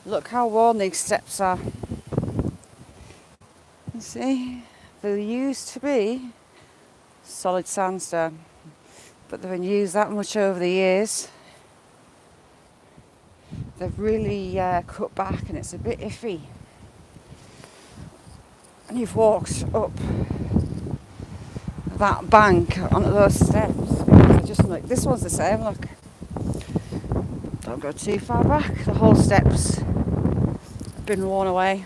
Look how worn these steps are. You see, they used to be solid sandstone, but they've been used that much over the years. They've really cut back and it's a bit iffy. And you've walked up that bank onto those steps. Just like this one's the same, look. Don't go too far back. The whole steps have been worn away.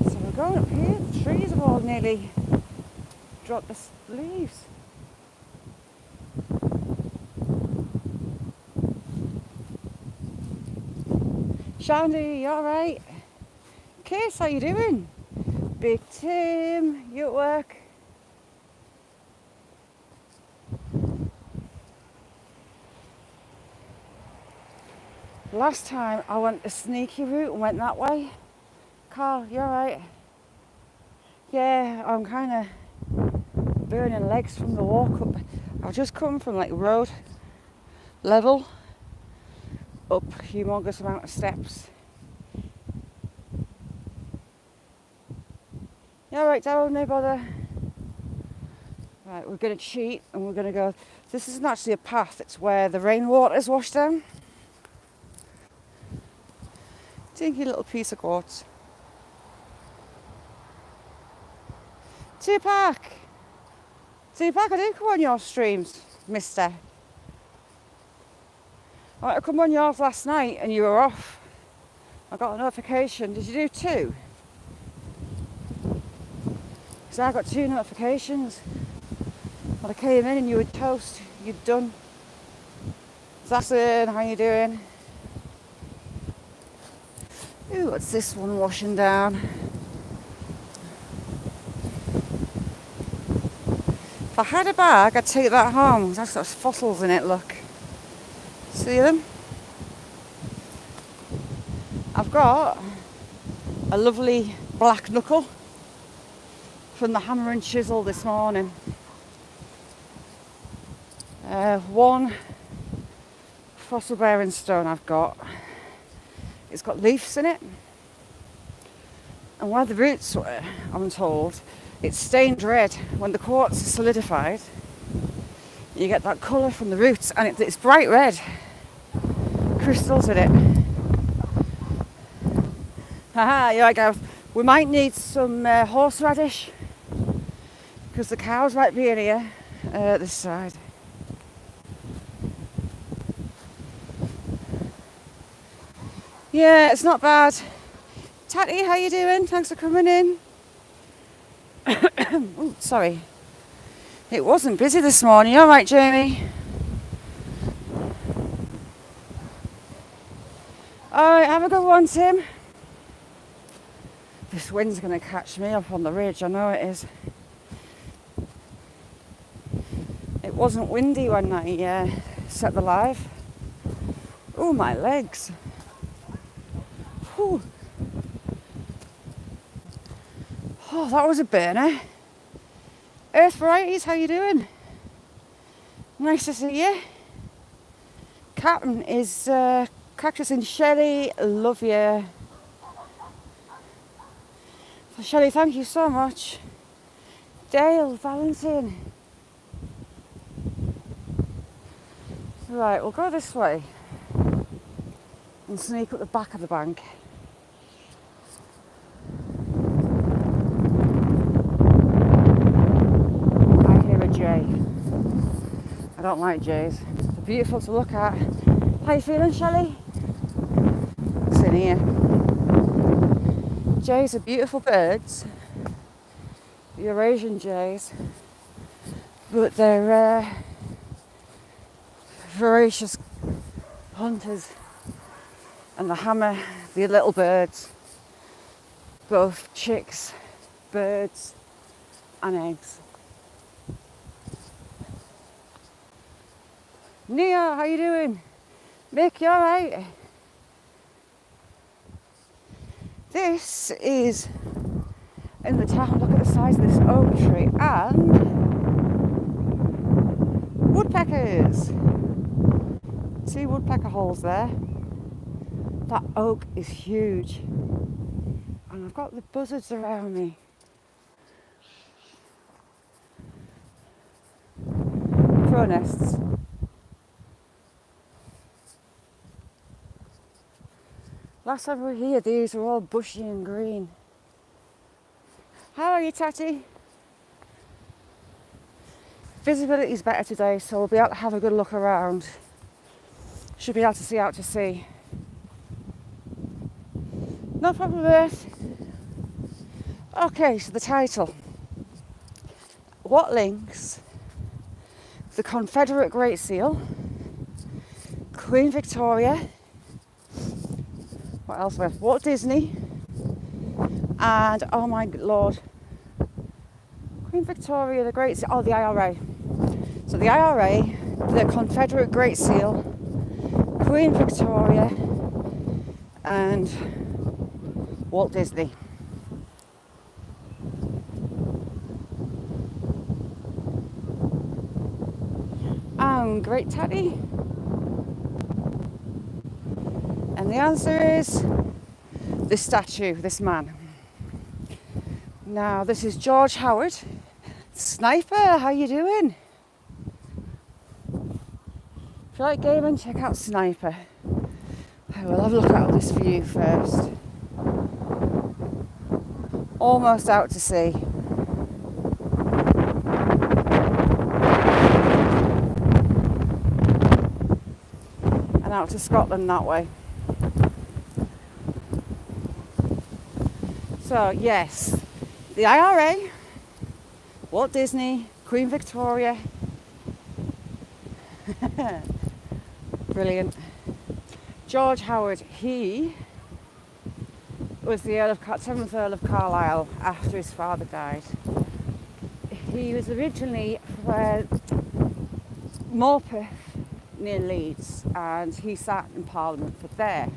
So we're going up here. The trees have all nearly dropped the leaves. Shandy, you alright? Case, how you doing? Big Tim, you at work? Last time I went a sneaky route and went that way. Carl, you alright? Yeah, I'm kind of burning legs from the walk up. I've just come from like road level up humongous amount of steps. You alright, Darryl? No bother. Right, we're going to cheat and we're going to go. This isn't actually a path, it's where the rainwater is washed down. Dinky little piece of quartz. Tupac, I do come on your streams, mister. I come on yours last night and you were off. I got a notification. Did you do two? Because I got two notifications. When I came in and you were toast, you'd done. Zassin, how you doing? Ooh, what's this one washing down? If I had a bag, I'd take that home. That's got fossils in it, look. See them? I've got a lovely black knuckle from the hammer and chisel this morning. One fossil bearing stone I've got. It's got leaves in it. And where the roots were, I'm told, it's stained red. When the quartz is solidified, you get that colour from the roots, and it's bright red. Crystals in it. Haha, you're right, Gav. We might need some horseradish, because the cows might be in here, this side. Yeah, it's not bad. Tatty, how you doing? Thanks for coming in. Ooh, sorry. It wasn't busy this morning. You all right, Jamie? All right, have a good one, Tim. This wind's going to catch me up on the ridge. I know it is. It wasn't windy when I set the live. Oh, my legs. Whew. Oh, that was a burner. Earth Varieties, how you doing? Nice to see you. Captain is Cactus and Shelley, love you. So Shelley, thank you so much. Dale, Valentin. Right, we'll go this way and sneak up the back of the bank. I hear a jay. I don't like jays. They're beautiful to look at. How you feeling, Shelley? It's in here. Jays are beautiful birds. The Eurasian jays. But they're voracious hunters. And the hammer, the little birds, both chicks, birds and eggs. Nia, how you doing? Mick, you alright? This is in the town. Look at the size of this oak tree and woodpeckers. 2 woodpecker holes there. That oak is huge. And I've got the buzzards around me. Crow nests. Last time we were here, these were all bushy and green. How are you, Tatty? Visibility is better today, so we'll be able to have a good look around. Should be able to see out to sea. No problem with it. Okay, so the title. What links the Confederate Great Seal, Queen Victoria, what else we have? Walt Disney, and oh my lord, Queen Victoria, the Great Seal, the IRA. So the IRA, the Confederate Great Seal, Queen Victoria, and Walt Disney. Great Teddy? And the answer is this statue, this man. Now this is George Howard. Sniper, how you doing? If you like gaming, check out Sniper. We'll have a look at all this view first. Almost out to sea. And out to Scotland that way. So yes, the IRA, Walt Disney, Queen Victoria. Brilliant. George Howard, he was the 7th Earl of Carlisle after his father died. He was originally from Morpeth near Leeds, and he sat in Parliament for there.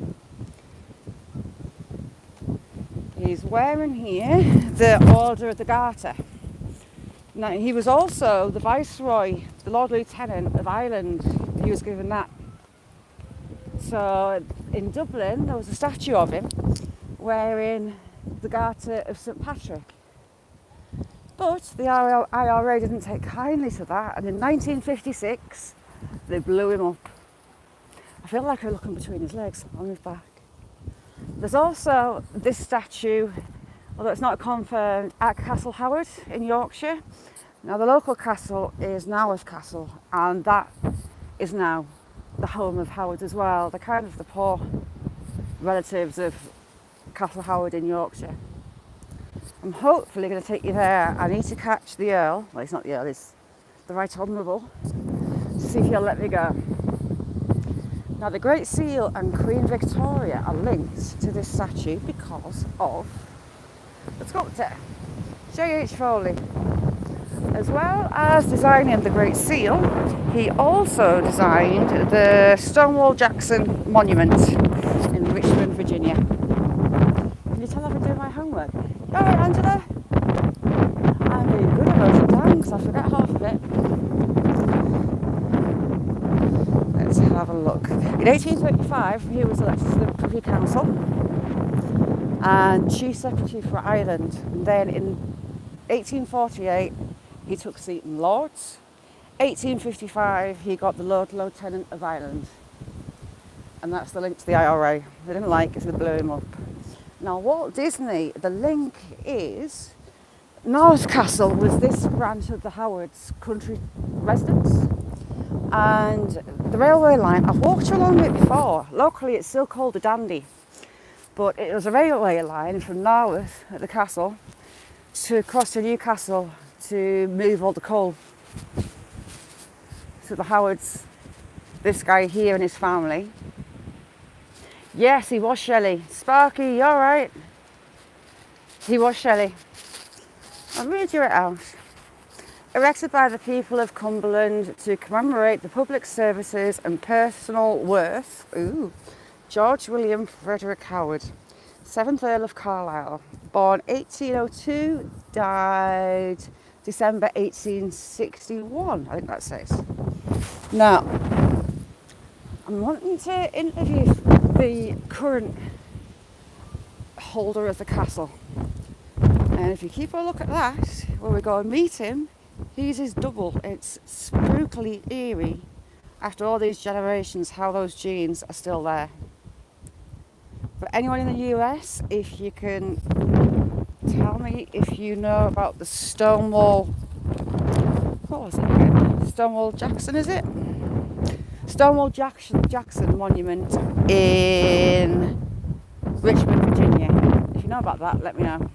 He's wearing here the Order of the Garter. Now, he was also the Viceroy, the Lord Lieutenant of Ireland. He was given that. So in Dublin, there was a statue of him wearing the Garter of St Patrick. But the IRA didn't take kindly to that, and in 1956, they blew him up. I feel like I'm looking between his legs. I'll move back. There's also this statue, although it's not confirmed, at Castle Howard in Yorkshire. Now the local castle is Naworth Castle, and that is now the home of Howard as well. They're kind of the poor relatives of Castle Howard in Yorkshire. I'm hopefully going to take you there. I need to catch the Earl. Well, he's not the Earl, he's the Right Honourable. See if he'll let me go. Now the Great Seal and Queen Victoria are linked to this statue because of the sculptor, J.H. Foley. As well as designing the Great Seal, he also designed the Stonewall Jackson Monument in Richmond, Virginia. Can you tell I've been doing my homework? You alright, Angela? I'm being good at most of the time because I forget half of it. Let's have a look. In 1835, he was elected to the Privy Council and Chief Secretary for Ireland. And then in 1848, he took a seat in Lords. 1855, he got the Lord Lieutenant of Ireland. And that's the link to the IRA. They didn't like it, so they blew him up. Now, Walt Disney, the link is Naworth Castle was this branch of the Howard's country residence. And the railway line, I've walked along it before. Locally, it's still called the Dandy. But it was a railway line from Naworth at the castle to across to Newcastle to move all the coal. So the Howards, this guy here and his family. Yes, he was Shelley. Sparky, you alright? He was Shelley. I'll read you it out. Erected by the people of Cumberland to commemorate the public services and personal worth, George William Frederick Howard, 7th Earl of Carlisle, born 1802, died December 1861, I think that says. Now, I'm I'm wanting to interview the current holder of the castle. And if you keep a look at that, when we go and meet him, he's his double. It's spookily eerie after all these generations how those genes are still there. For anyone in the US, if you can tell me if you know about the Stonewall, what was it again? Stonewall Jackson, is it? Stonewall Jackson Monument in Richmond, Virginia. If you know about that, let me know.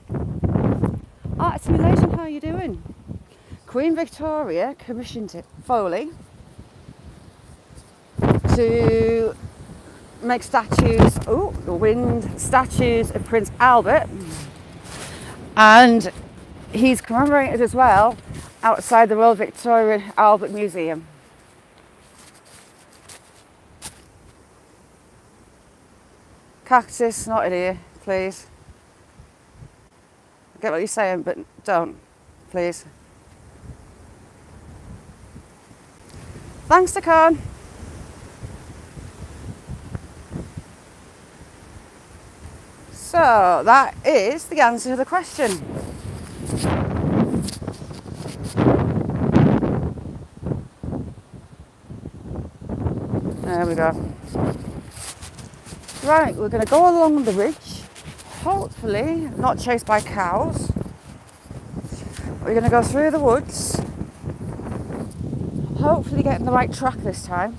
Art Simulation, how are you doing? Queen Victoria commissioned it, Foley, to make statues, the wind, statues of Prince Albert. And he's commemorated as well outside the Royal Victoria Albert Museum. Cactus, not in here, please. I get what you're saying, but don't, please. Thanks, Takan. So that is the answer to the question. There we go. Right, we're going to go along the ridge, hopefully not chased by cows. We're going to go through the woods, hopefully getting the right track this time.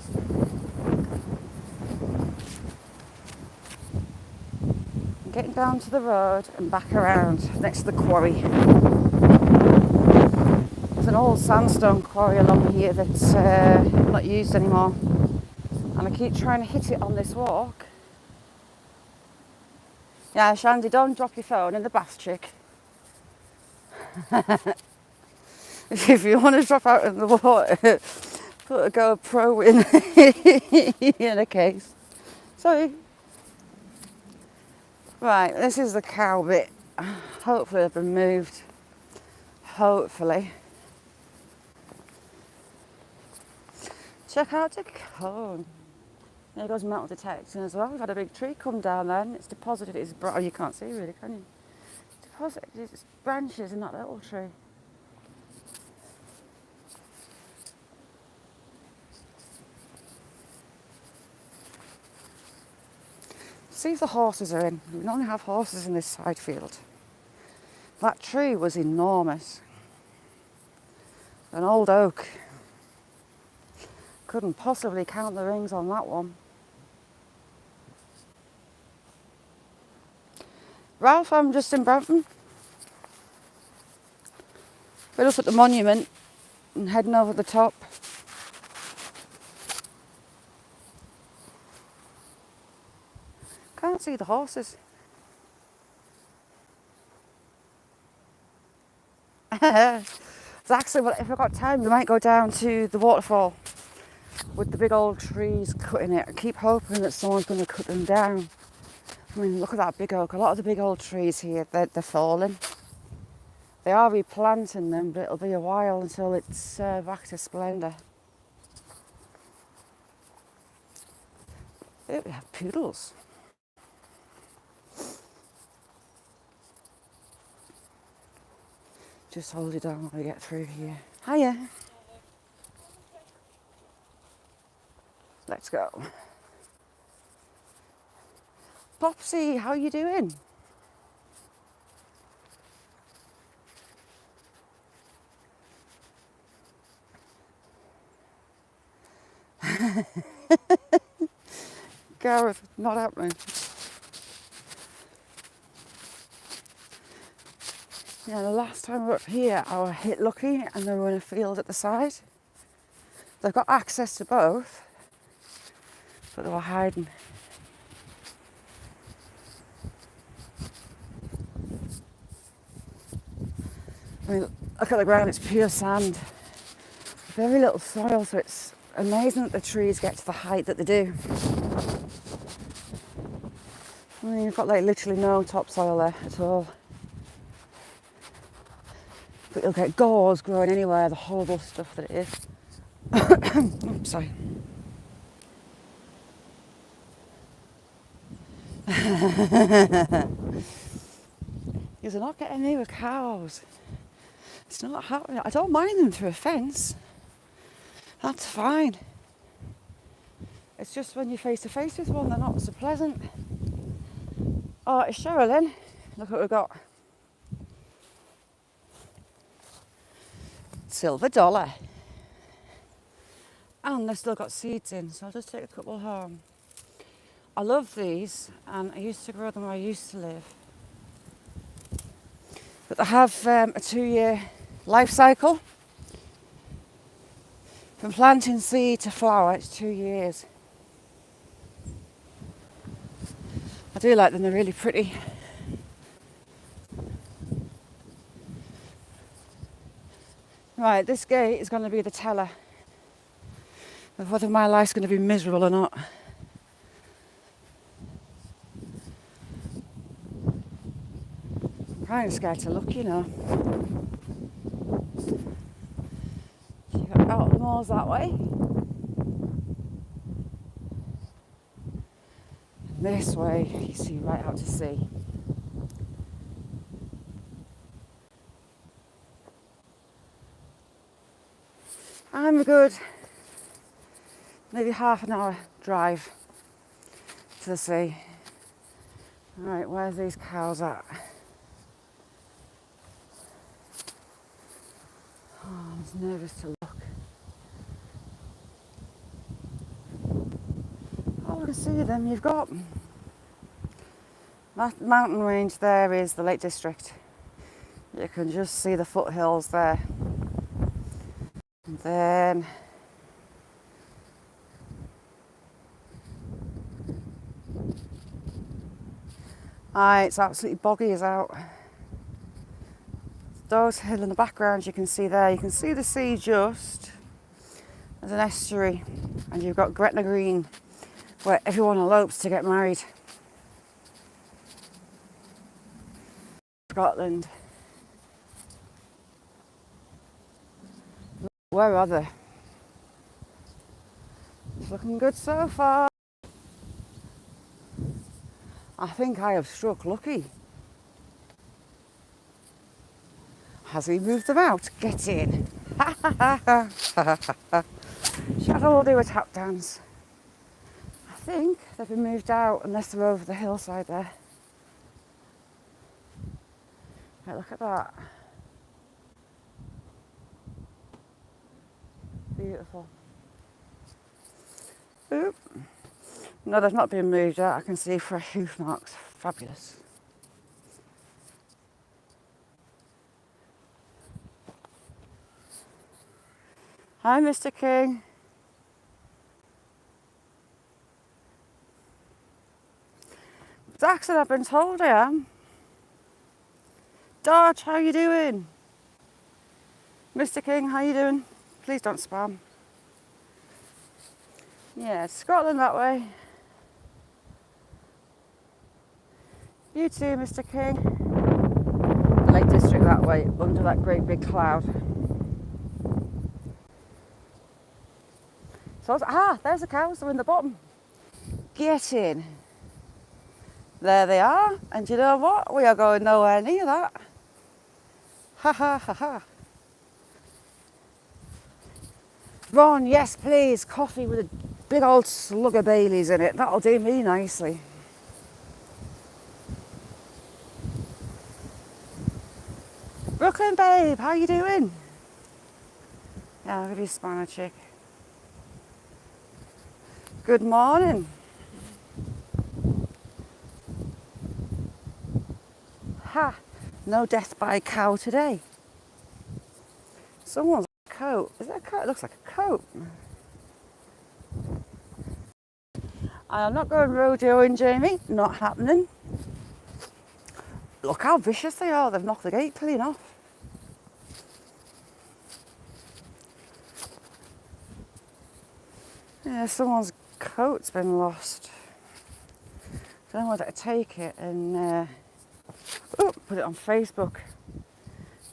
Getting down to the road and back around next to the quarry. There's an old sandstone quarry along here that's not used anymore, and I keep trying to hit it on this walk. Yeah, Shandy, don't drop your phone in the bath, chick. If you want to drop out in the water, put a GoPro in a case. Sorry. Right, this is the cow bit. Hopefully they've been moved. Hopefully. Check out the cone. There goes metal detecting as well. We've had a big tree come down there and it's deposited its you can't see really, can you? Deposited its branches in that little tree. See if the horses are in. We only have horses in this side field. That tree was enormous. An old oak. Couldn't possibly count the rings on that one. Ralph, I'm just in Brampton. We're up at the monument and heading over the top. Can't see the horses. It's actually, well, if I've got time, we might go down to the waterfall with the big old trees cutting it. I keep hoping that someone's going to cut them down. I mean, look at that big oak. A lot of the big old trees here, they're falling. They are replanting them, but it'll be a while until it's back to splendour. Oh, we have poodles. Just hold it down while we get through here. Hiya. Let's go. Popsy, how are you doing? Gareth, not happening. Yeah, the last time we were up here, I was hit lucky and they were in a field at the side. They've got access to both, but they were hiding. I mean, look at the ground, it's pure sand. Very little soil, so it's amazing that the trees get to the height that they do. I mean, you've got like literally no topsoil there at all. But you'll get gauze growing anywhere, the horrible stuff that it is. Oops, sorry. Because they're not getting near with cows. It's not happening. I don't mind them through a fence. That's fine. It's just when you're face to face with one, they're not so pleasant. Oh, it's Sherilyn. Look what we've got. Silver dollar. And they've still got seeds in, so I'll just take a couple home. I love these, and I used to grow them where I used to live. But they have a 2-year life cycle. From planting seed to flower, it's 2 years. I do like them, they're really pretty. Right, this gate is going to be the teller of whether my life's going to be miserable or not. I'm kind of scared to look, you know. You got out the moors that way. And this way, you see right out to sea. I'm good. Maybe half an hour drive to the sea. Right, where's these cows at? Oh, I'm just nervous to look. Oh, I can see them. You've got that mountain range there is the Lake District. You can just see the foothills there. And then it's absolutely boggy as out. Those hills in the background you can see there. You can see the sea just as an estuary. And you've got Gretna Green, where everyone elopes to get married. Scotland. Where are they? It's looking good so far. I think I have struck lucky. Has he moved them out? Get in. Shall all do a tap dance? I think they've been moved out unless they're over the hillside there. Right, look at that. Beautiful. Oop. No, they've not been moved out. I can see fresh hoof marks. Fabulous. Hi, Mr. King. Daxon, I've been told I am. Dodge, how you doing? Mr. King, how you doing? Please don't spam. Yeah, it's Scotland that way. You too, Mr. King. The Lake District that way, under that great big cloud. So, there's the cows, they're in the bottom. Get in. There they are. And you know what? We are going nowhere near that. Ha ha ha ha. Ron, yes please. Coffee with a big old slug of Baileys in it. That'll do me nicely. Brooklyn babe, how you doing? Yeah, I'll give you a spanner chick. Good morning. Ha! No death by cow today. Someone's coat. Is that a coat? It looks like a coat. I'm not going rodeoing, Jamie. Not happening. Look how vicious they are. They've knocked the gate clean off. Yeah, someone's coat's been lost. Don't know whether to take it and put it on Facebook.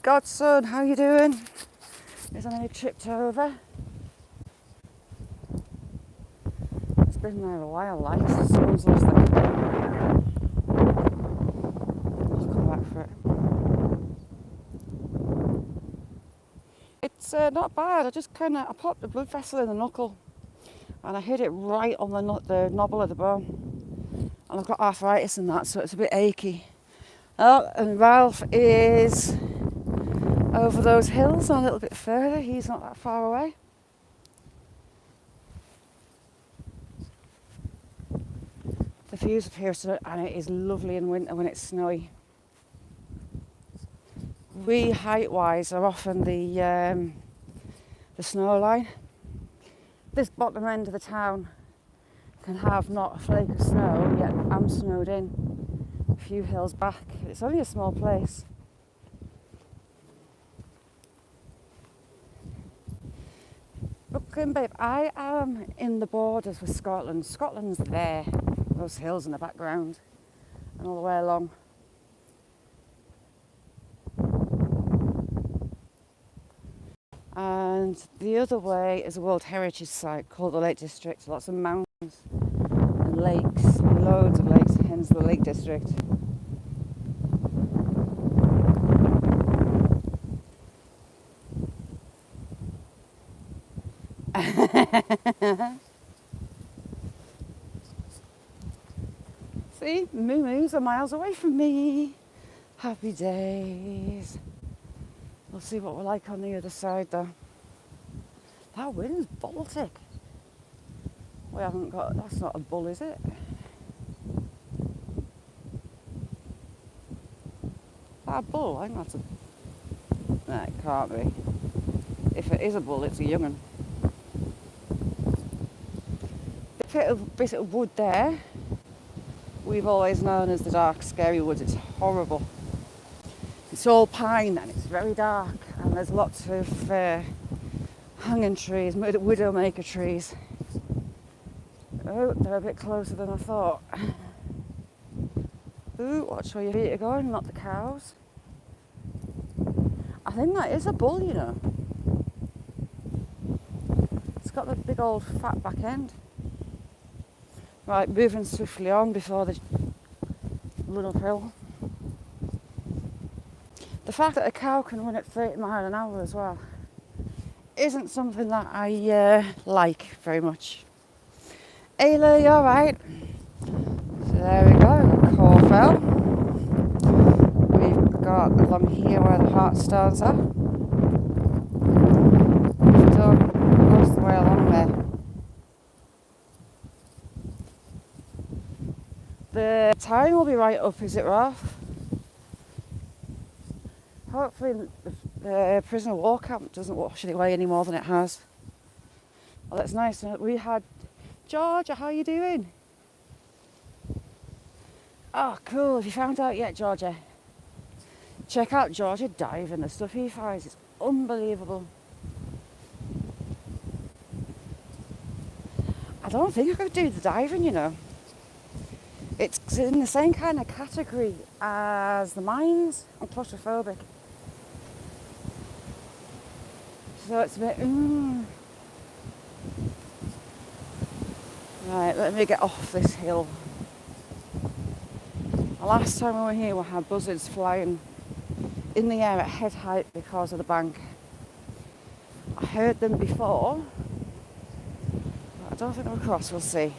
Godson, how you doing? Is anything tripped over? It's been there a while, like someone's lost their coat. not bad. I popped a blood vessel in the knuckle and I hit it right on the knobble of the bone. And I've got arthritis and that, so it's a bit achy. Oh, and Ralph is over those hills and a little bit further. He's not that far away. The views up here, and it is lovely in winter when it's snowy. We, height-wise, are often the snow line. This bottom end of the town can have not a flake of snow, yet I'm snowed in a few hills back. It's only a small place. Look, babe, I am in the borders with Scotland. Scotland's there, those hills in the background, and all the way along. And the other way is a World Heritage Site called the Lake District. Lots of mountains and lakes, loads of lakes, hence the Lake District. See, Moo Moo's are miles away from me. Happy days. We'll see what we're like on the other side though. That wind's Baltic. We haven't got, that's not a bull, is it? That a bull? I think that's a... No, it can't be. If it is a bull, it's a young'un. The bit of wood there, we've always known as the dark, scary woods. It's horrible. It's all pine and it's very dark, and there's lots of hanging trees, widowmaker trees. Oh, they're a bit closer than I thought. Ooh, watch where your feet are going, not the cows. I think that is a bull, you know. It's got the big old fat back end. Right, moving swiftly on before they run uphill. The fact that a cow can run at 30 miles an hour as well isn't something that I like very much. Ayla, you alright? So there we go, Corfell. We've got along here where the heartstones are. Done most of the way along there. The time will be right up, is it, Ralph? Hopefully the prisoner war camp doesn't wash it away any more than it has. Well, that's nice. We had Georgia, how are you doing? Oh, cool. Have you found out yet, Georgia? Check out Georgia diving. The stuff he finds is unbelievable. I don't think I could do the diving, you know. It's in the same kind of category as the mines. I'm claustrophobic. So it's a bit, Right, let me get off this hill. The last time we were here, we had buzzards flying in the air at head height because of the bank. I heard them before, but I don't think they're across, we'll see.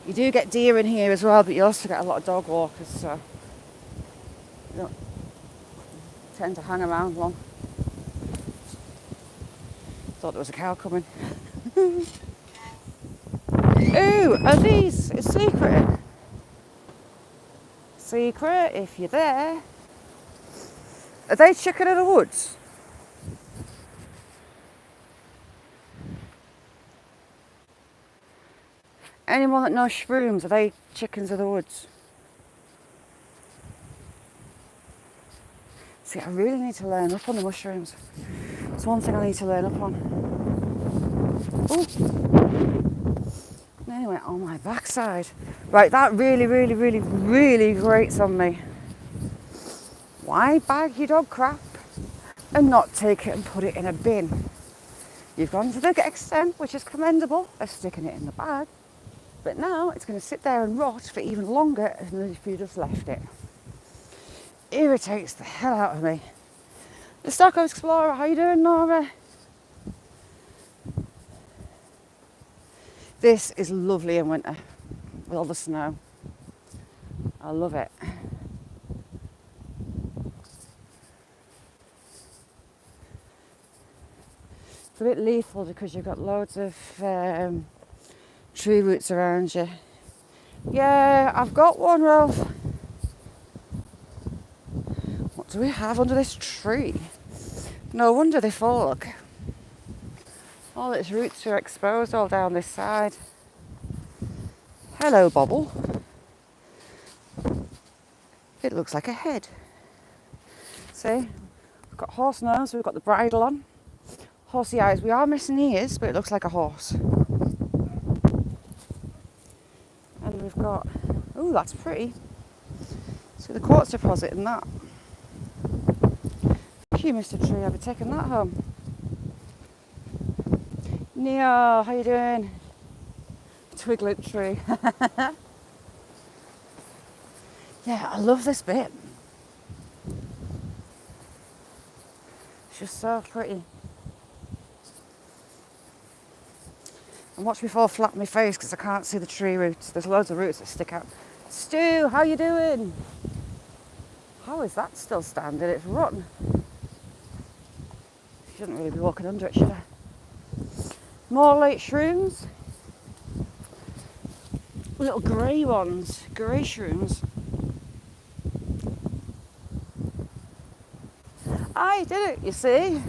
You do get deer in here as well, but you also get a lot of dog walkers, so you don't tend to hang around long. Thought there was a cow coming. Ooh, are these a secret? Secret, if you're there. Are they chicken of the woods? Anyone that knows shrooms, are they chickens of the woods? See, I really need to learn up on the mushrooms. It's one thing I need to learn up on. Ooh. Anyway, on my backside. Right, that really grates on me. Why bag your dog crap and not take it and put it in a bin? You've gone to the extent, which is commendable, of sticking it in the bag. But now it's going to sit there and rot for even longer than if you just left it. Irritates the hell out of me. The Stockholm Explorer, how you doing, Nora? This is lovely in winter with all the snow. I love it. It's a bit lethal because you've got loads of tree roots around you. Yeah, I've got one, Ralph. What do we have under this tree? No wonder they fog. All its roots are exposed all down this side. Hello, Bobble. It looks like a head. See, we've got horse nose, we've got the bridle on. Horsey eyes. We are missing ears, but it looks like a horse. And we've got, oh, that's pretty. See the quartz deposit in that. Thank you, Mr. Tree. I'll be taking that home. Neo, how you doing? Twiglet tree. Yeah, I love this bit. It's just so pretty. And watch me fall flat on my face because I can't see the tree roots. There's loads of roots that stick out. Stu, how you doing? How is that still standing? It's rotten. Shouldn't really be walking under it, should I? More late shrooms. Little grey ones. Grey shrooms. I did it, you see.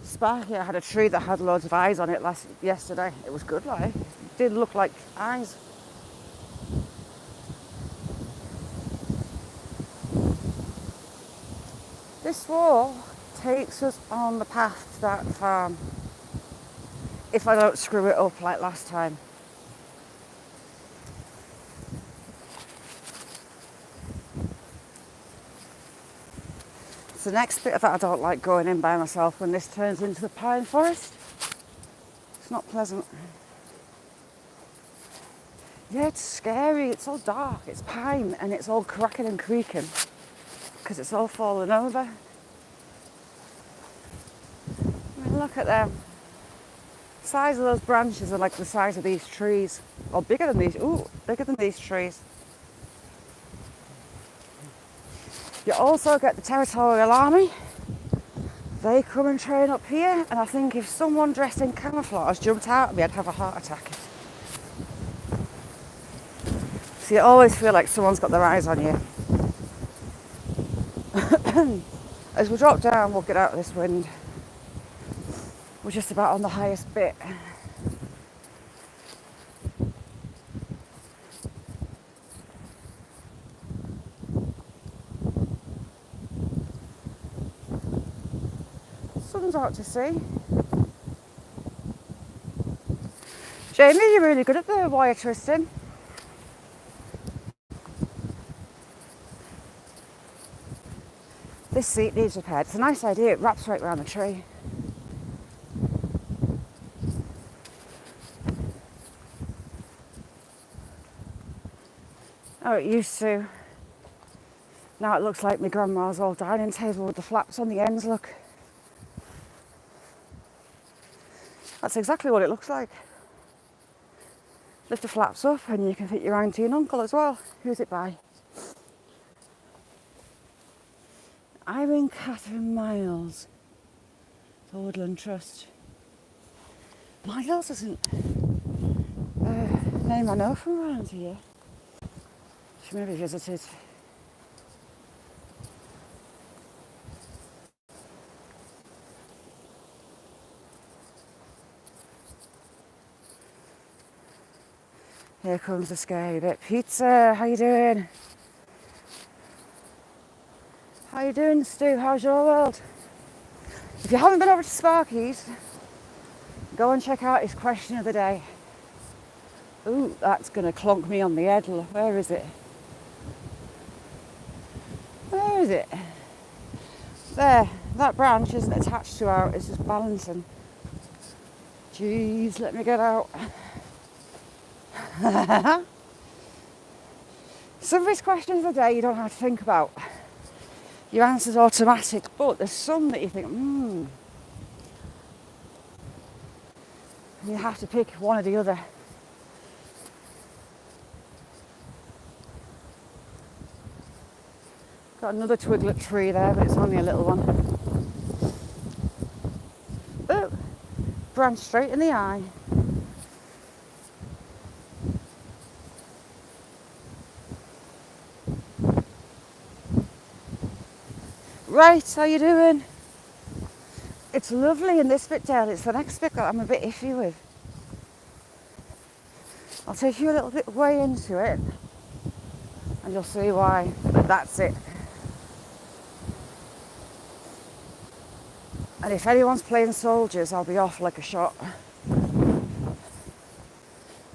Sparky, I had a tree that had loads of eyes on it yesterday. It was good, like. It did look like eyes. This wall takes us on the path to that farm. If I don't screw it up like last time. It's the next bit of that I don't like going in by myself when this turns into a pine forest. It's not pleasant. Yeah, it's scary. It's all dark. It's pine and it's all cracking and creaking because it's all fallen over. I mean, look at them. The size of those branches are like the size of these trees. Or bigger than these. Ooh, bigger than these trees. You also get the territorial army. They come and train up here, and I think if someone dressed in camouflage jumped out at me, I'd have a heart attack. So you always feel like someone's got their eyes on you. As we drop down, we'll get out of this wind. We're just about on the highest bit. Sun's out to sea. Jamie, you're really good at the wire twisting. This seat needs repaired. It's a nice idea. It wraps right around the tree. Oh, it used to. Now it looks like my grandma's old dining table with the flaps on the ends, look. That's exactly what it looks like. Lift the flaps up and you can fit your auntie and uncle as well. Who's it by? Irene Catherine Miles. The Woodland Trust. Miles isn't a name I know from around here. She maybe visited. Here comes the scary bit. Pizza, how you doing? How you doing, Stu? How's your world? If you haven't been over to Sparky's, go and check out his question of the day. Ooh, that's going to clonk me on the head. Where is it? Where is it? There. That branch isn't attached to our, it's just balancing. Jeez, let me get out. Some of his questions of the day you don't have to think about. Your answer's automatic, but there's some that you think, You have to pick one or the other. Got another twiglet tree there, but it's only a little one. Oh, branch straight in the eye. Right, how you doing? It's lovely in this bit, Dale. It's the next bit that I'm a bit iffy with. I'll take you a little bit way into it and you'll see why. But that's it. And if anyone's playing soldiers, I'll be off like a shot.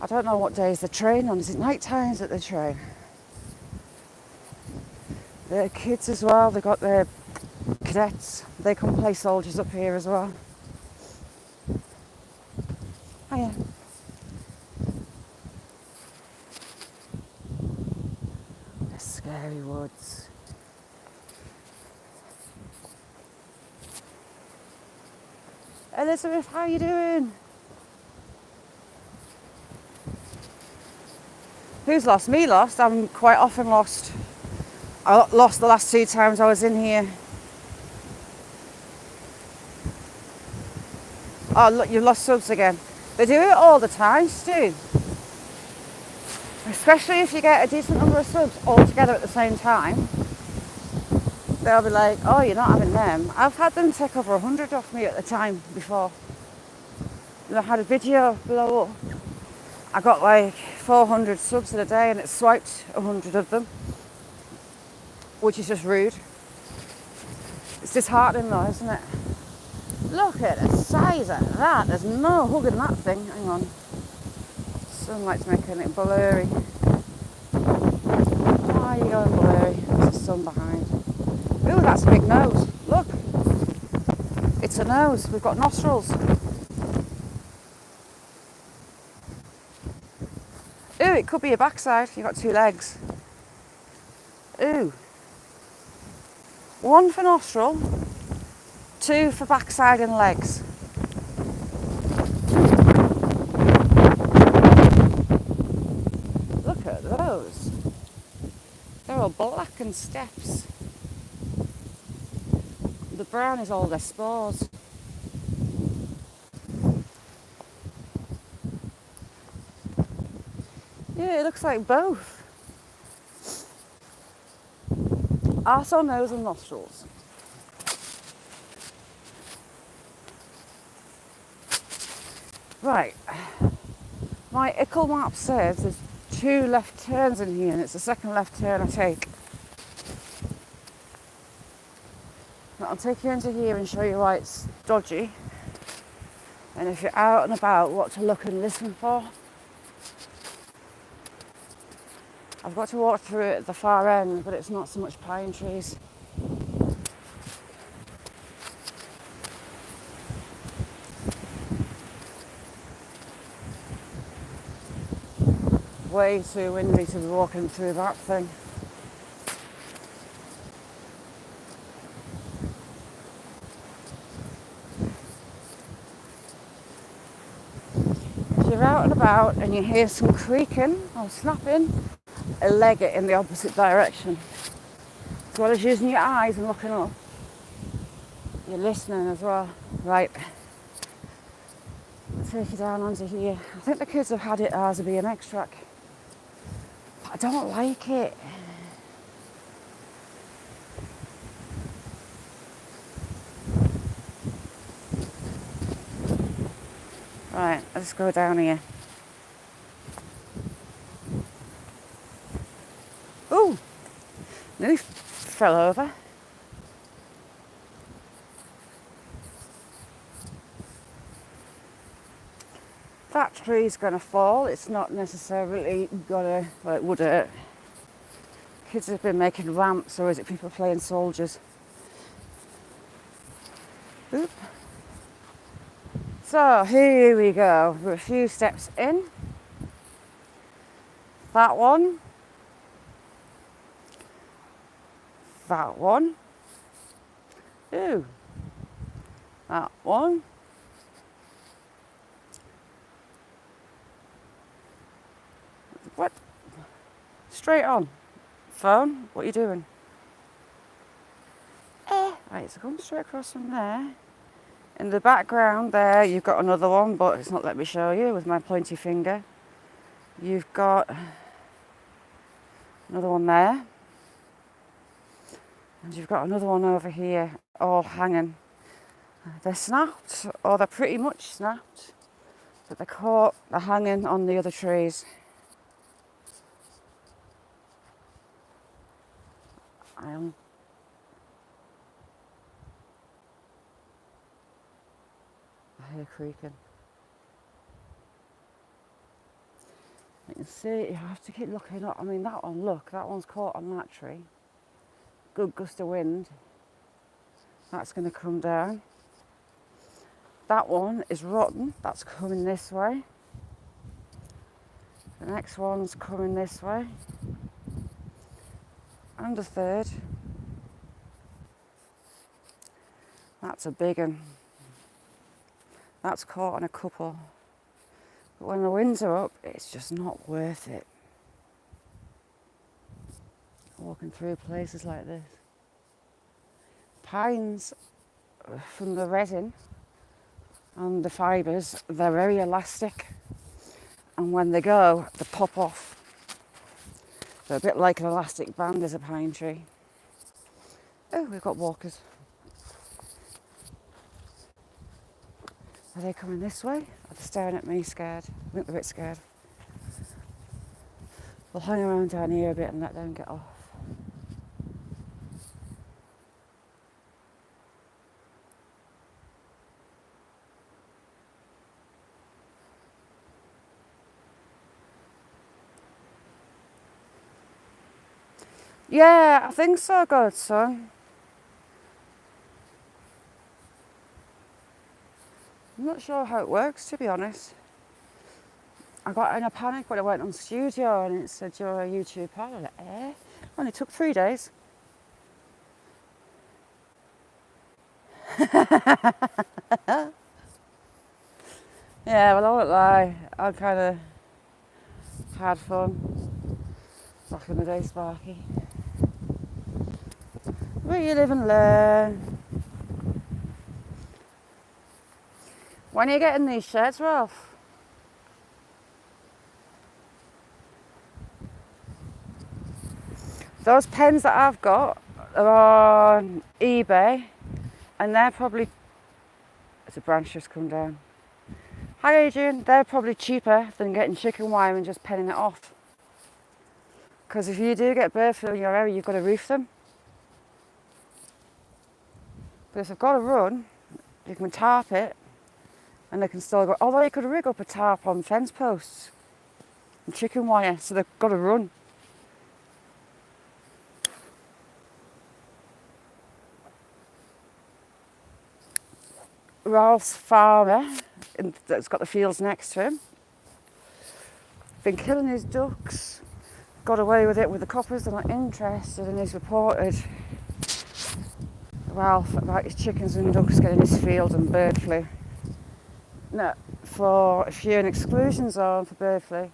I don't know what days they train on. Is it night times that they train? The kids as well, they got their cadets. They come play soldiers up here as well. Hiya. The scary woods. Elizabeth, how you doing? Who's lost? Me lost. I'm quite often lost. I lost the last 2 times I was in here. Oh, look, you've lost subs again. They do it all the time, Stu. Especially if you get a decent number of subs all together at the same time. They'll be like, oh, you're not having them. I've had them take over 100 off me at the time before. And I had a video blow up. I got like 400 subs in a day and it swiped 100 of them. Which is just rude. It's disheartening though, isn't it? Look at the size of that. There's no hugging that thing. Hang on. Sunlight's making it blurry. Why are you going blurry? There's the sun behind. Ooh, that's a big nose. Look. It's a nose. We've got nostrils. Ooh, it could be a backside. You've got 2 legs. Ooh. 1 for nostril, 2 for backside and legs. Look at those. They're all black and steps. The brown is all their spores. Yeah, it looks like both. Arsehole, nose and nostrils. Right. My ickle map says there's 2 left turns in here and it's the second left turn I take. But I'll take you into here and show you why it's dodgy. And if you're out and about, what to look and listen for. I've got to walk through it at the far end, but it's not so much pine trees. Way too windy to be walking through that thing. If you're out and about and you hear some creaking or snapping, leg it in the opposite direction. As well as using your eyes and looking up, you're listening as well. Right, I'll take you down onto here. I think the kids have had it as a BMX track, but I don't like it. Right, let's go down here. Ooh, nearly fell over. That tree's going to fall. It's not necessarily going to, well, it would hurt. Kids have been making ramps, or is it people playing soldiers? Oop. So here we go. We're a few steps in. That one. That one. Ooh. That one. What? Straight on. Phone? What are you doing? Right, it's come straight across from there. In the background there, you've got another one, but it's not let me show you with my pointy finger. You've got another one there. And you've got another one over here, all hanging. They're snapped, or they're pretty much snapped, but they're hanging on the other trees. I hear creaking. You can see, you have to keep looking up. I mean, that one, look, that one's caught on that tree. Good gust of wind. That's going to come down. That one is rotten. That's coming this way. The next one's coming this way. And a third. That's a big one. That's caught on a couple. But when the winds are up, it's just not worth it. Walking through places like this. Pines, from the resin and the fibres, they're very elastic. And when they go, they pop off. They're a bit like an elastic band as a pine tree. Oh, we've got walkers. Are they coming this way? Are they staring at me scared? I think they're a bit scared. We'll hang around down here a bit and let them get off. Yeah, I think so, good son. I'm not sure how it works, to be honest. I got in a panic when I went on studio and it said you're a YouTube pod. I was like, eh? Only took 3 days. Yeah, well, I won't lie. I kind of had fun back in the day, Sparky. But you live and learn. When are you getting these sheds, Ralph? Those pens that I've got are on eBay, and they're probably... It's a branch just come down. Hi Adrian, they're probably cheaper than getting chicken wire and just penning it off. Because if you do get bird flu in your area, you've got to roof them. But if they've got to run, you can tarp it, and they can still go. Although you could rig up a tarp on fence posts and chicken wire, so they've got to run. Ralph's farmer, that's got the fields next to him, been killing his ducks, got away with it with the coppers. They're not interested, and he's reported Ralph about his chickens and ducks getting his field and bird flu. Now, if you're an exclusion zone for bird flu,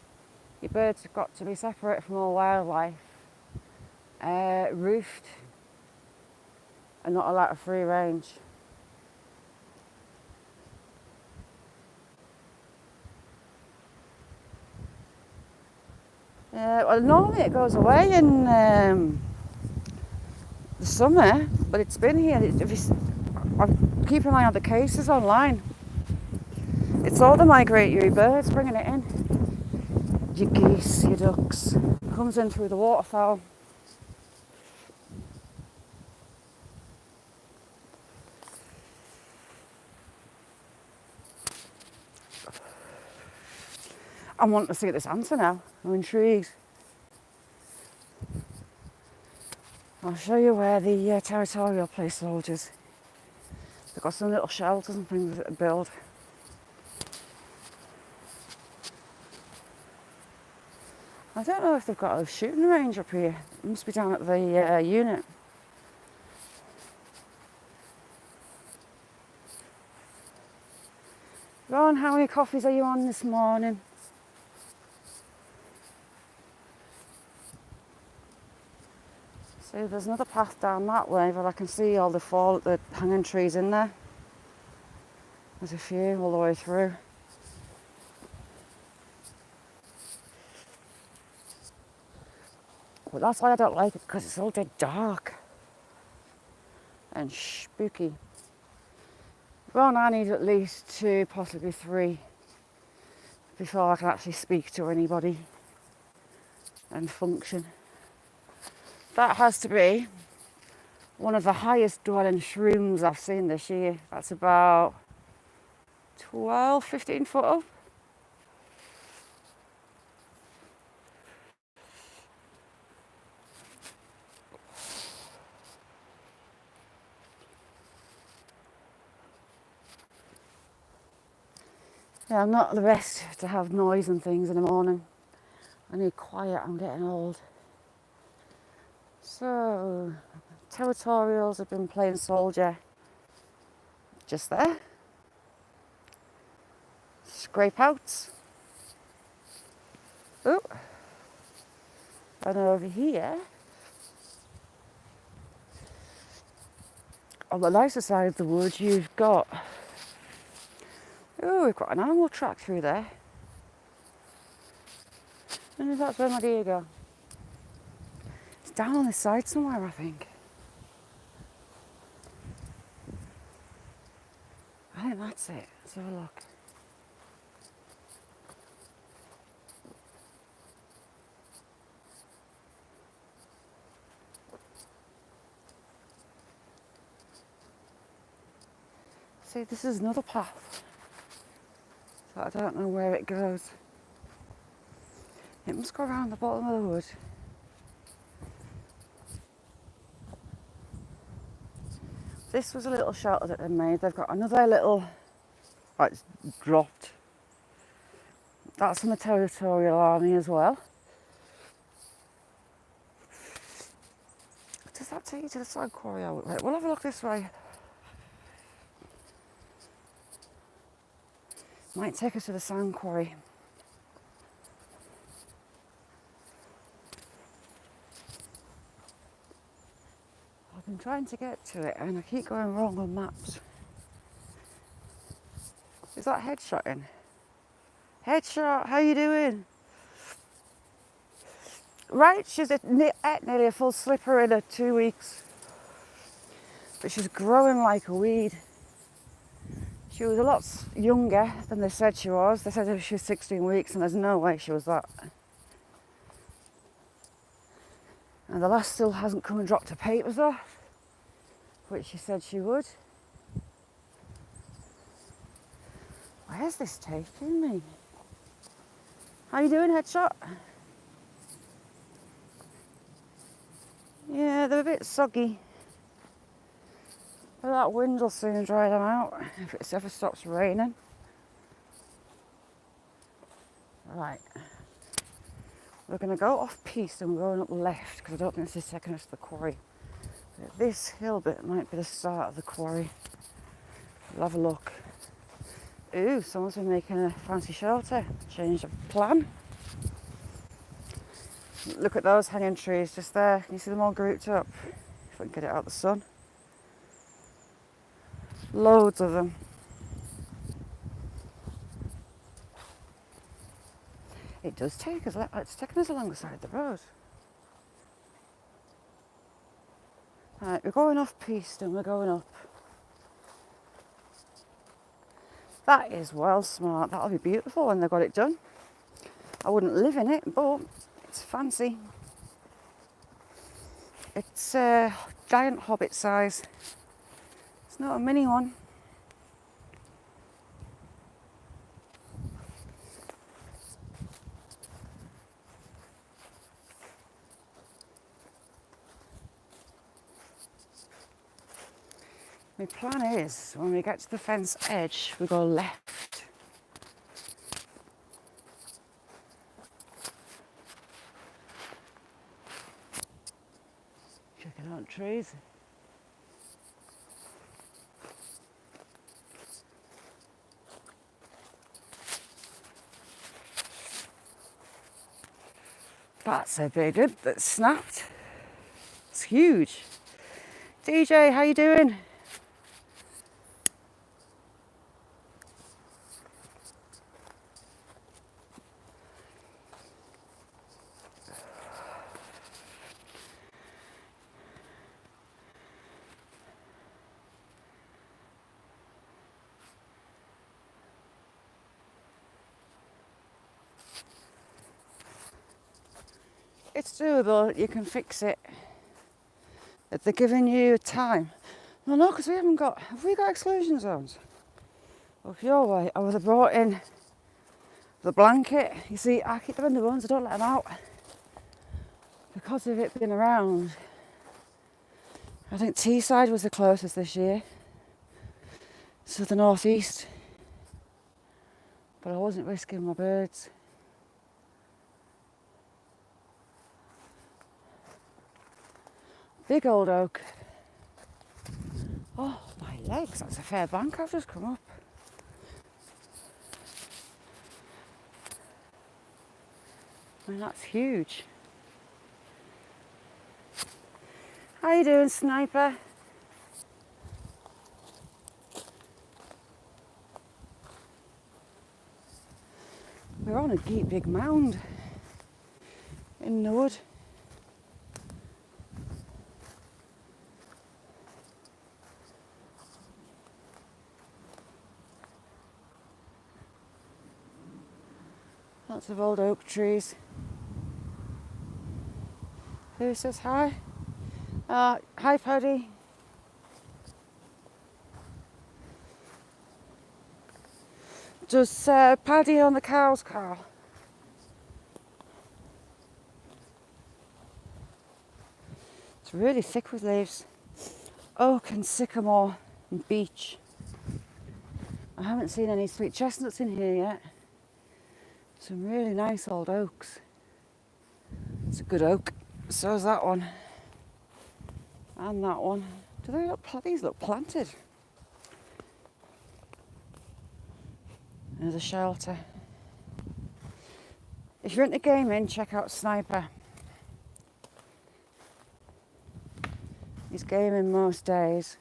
your birds have got to be separate from all wildlife, roofed, and not allowed to free range. Well, normally it goes away in the summer, but it's been here. I'm keeping an eye on the cases online. It's all the migratory birds bringing it in. Your geese, your ducks. Comes in through the waterfowl. I want to see this answer now. I'm intrigued. I'll show you where the territorial place soldiers. They've got some little shelters and things that they build. I don't know if they've got a shooting range up here. It must be down at the unit. Ron, how many coffees are you on this morning? See, there's another path down that way, but I can see all the hanging trees in there. There's a few all the way through. But that's why I don't like it, because it's all dead dark and spooky. Well, I need at least 2, possibly 3, before I can actually speak to anybody and function. That has to be one of the highest dwelling shrooms I've seen this year. That's about 12, 15 foot up. Yeah, I'm not the best to have noise and things in the morning. I need quiet, I'm getting old. So, territorials have been playing soldier just there. Scrape outs. Oh, and over here, on the nicer side of the woods, you've got, oh, we've got an animal track through there. I don't know if that's where my deer go. It's down on this side somewhere, I think. I think that's it. Let's have a look. See, this is another path. So I don't know where it goes. It must go around the bottom of the wood. This was a little shelter that they made. They've got another little, oh, it's dropped. That's from the Territorial Army as well. Does that take you to the side quarry? Right, we'll have a look this way. Might take us to the sand quarry. I've been trying to get to it and I keep going wrong on maps. Is that headshotting? Headshot, how you doing? Right, she's ate nearly a full slipper in 2 weeks. But she's growing like a weed. She was a lot younger than they said she was. They said she was 16 weeks and there's no way she was that. And the lass still hasn't come and dropped her papers off, which she said she would. Where's this taking me? How you doing, Headshot? Yeah, they're a bit soggy. But that wind will soon dry them out if it ever stops raining. Right. We're going to go off piste and we're going up left because I don't think this is taking us to the quarry. But this hill bit might be the start of the quarry. We'll have a look. Ooh, someone's been making a fancy shelter. Change of plan. Look at those hanging trees just there. Can you see them all grouped up? If I can get it out of the sun. Loads of them. It does take us, it's taking us along the side of the road. Right, we're going off piste and we're going up. That is well smart. That'll be beautiful when they've got it done. I wouldn't live in it, but it's fancy. It's a giant hobbit size. It's not a mini one. My plan is, when we get to the fence edge, we go left. Checking out trees. That's a big one that snapped. huge. DJ, how you doing? It's doable, you can fix it. If they're giving you time. No, because we haven't got, have we got exclusion zones? Well, if your way, I would have brought in the blanket. You see, I keep them in the ones, I don't let them out. Because of it being around, I think Teesside was the closest this year. So the northeast. But I wasn't risking my birds. Big old oak. Oh, my legs, that's a fair bank I've just come up. I mean, that's huge. How you doing, Sniper? We're on a deep big mound in the wood. Lots of old oak trees. Who says hi? Hi, Paddy. Does Paddy on the cows, Carl? It's really thick with leaves. Oak and sycamore and beech. I haven't seen any sweet chestnuts in here yet. Some really nice old oaks. It's a good oak. So is that one. And that one. Do they look, these look planted? There's a shelter. If you're into gaming, check out Sniper. He's gaming most days.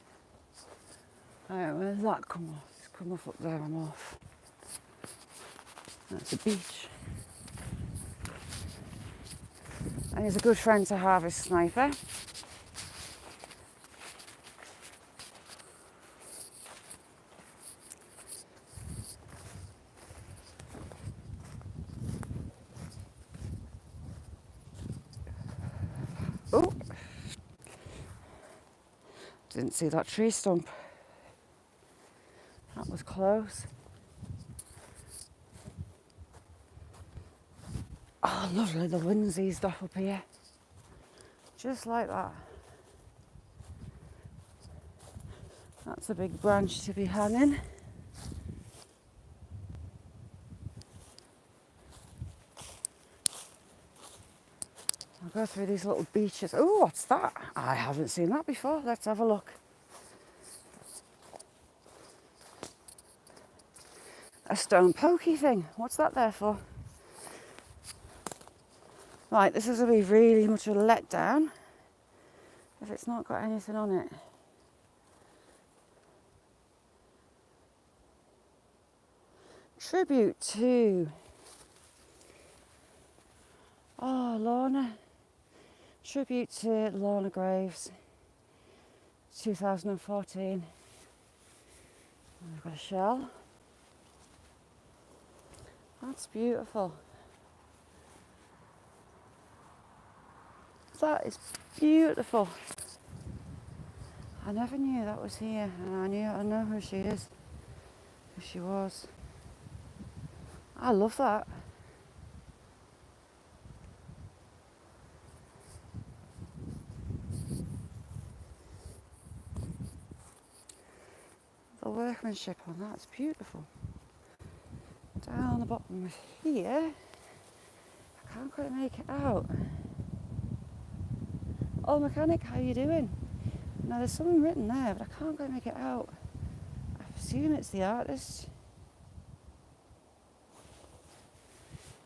Alright, where's that come off? It's come off up there, I'm off. That's a beach. And he's a good friend to harvest, Sniper. Oh! Didn't see that tree stump. That was close. Oh, lovely, the wind's eased off up here. Just like that. That's a big branch to be hanging. I'll go through these little beaches. Oh, what's that? I haven't seen that before. Let's have a look. A stone pokey thing. What's that there for? Right, this is going to be really much a letdown if it's not got anything on it. Tribute to... Oh, Lorna. Tribute to Lorna Graves, 2014. I've got a shell. That's beautiful. That is beautiful. I never knew that was here. I know who she is. Who she was. I love that. The workmanship on that's beautiful. Down the bottom here, I can't quite make it out. Oh, mechanic, how you doing? Now there's something written there, but I can't quite make it out. I assume it's the artist.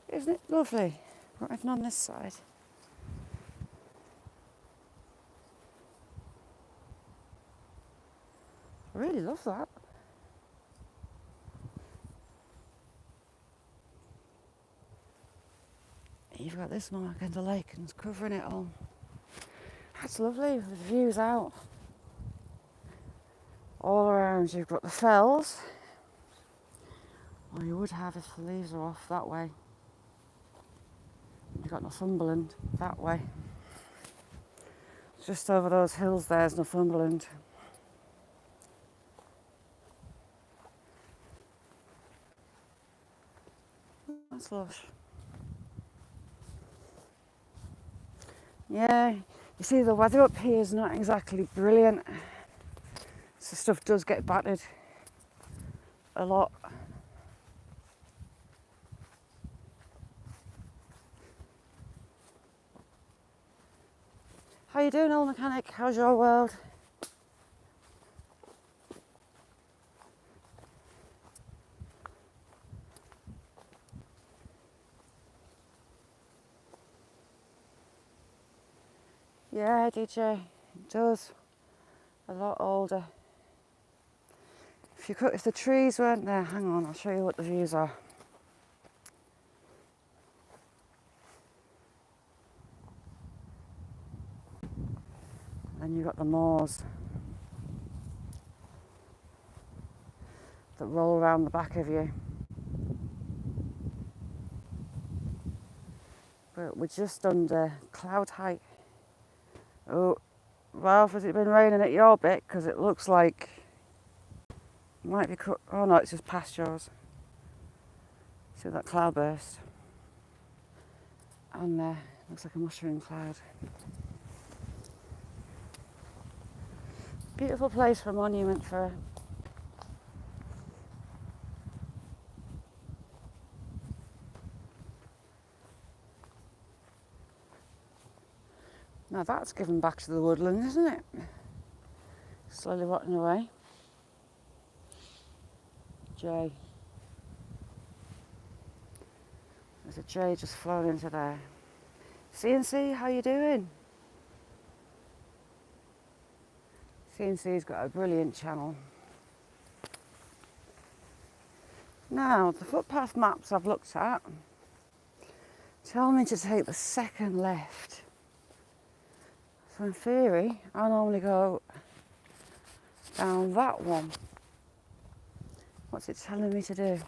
Isn't it lovely? Got everything on this side. I really love that. You've got this mark in the lake and it's covering it all. That's lovely with views out. All around you've got the fells, or you would have if the leaves are off that way. You've got Northumberland that way. Just over those hills there's Northumberland. That's lush. Yeah, you see the weather up here is not exactly brilliant. So stuff does get battered a lot. How you doing, old mechanic? How's your world? Yeah, DJ, it does. A lot older. If the trees weren't there, hang on, I'll show you what the views are. And you've got the moors that roll around the back of you. But we're just under cloud height. Oh, Ralph, has it been raining at your bit? Because it looks like it might be. Oh no, it's just past yours. See that cloud burst? And looks like a mushroom cloud. Beautiful place for a monument for. Now that's given back to the woodland, isn't it? Slowly rotting away. Jay. There's a jay just flown into there. CNC, how you doing? CNC's got a brilliant channel. Now, the footpath maps I've looked at tell me to take the second left. So in theory, I normally go down that one. What's it telling me to do?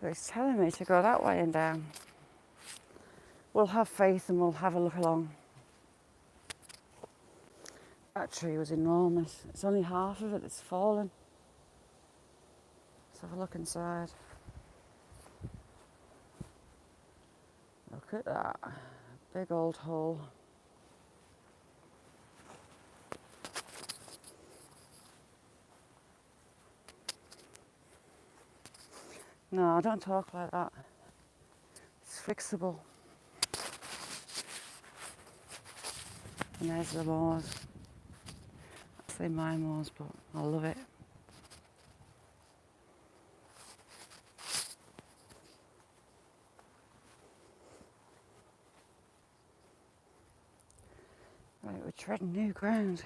But it's telling me to go that way and down. We'll have faith and we'll have a look along. That tree was enormous. It's only half of it that's fallen. Let's have a look inside. Look at that. Big old hole. No, don't talk like that. It's fixable. And there's the moors. I say my moors, but I love it. Right, we're treading new ground.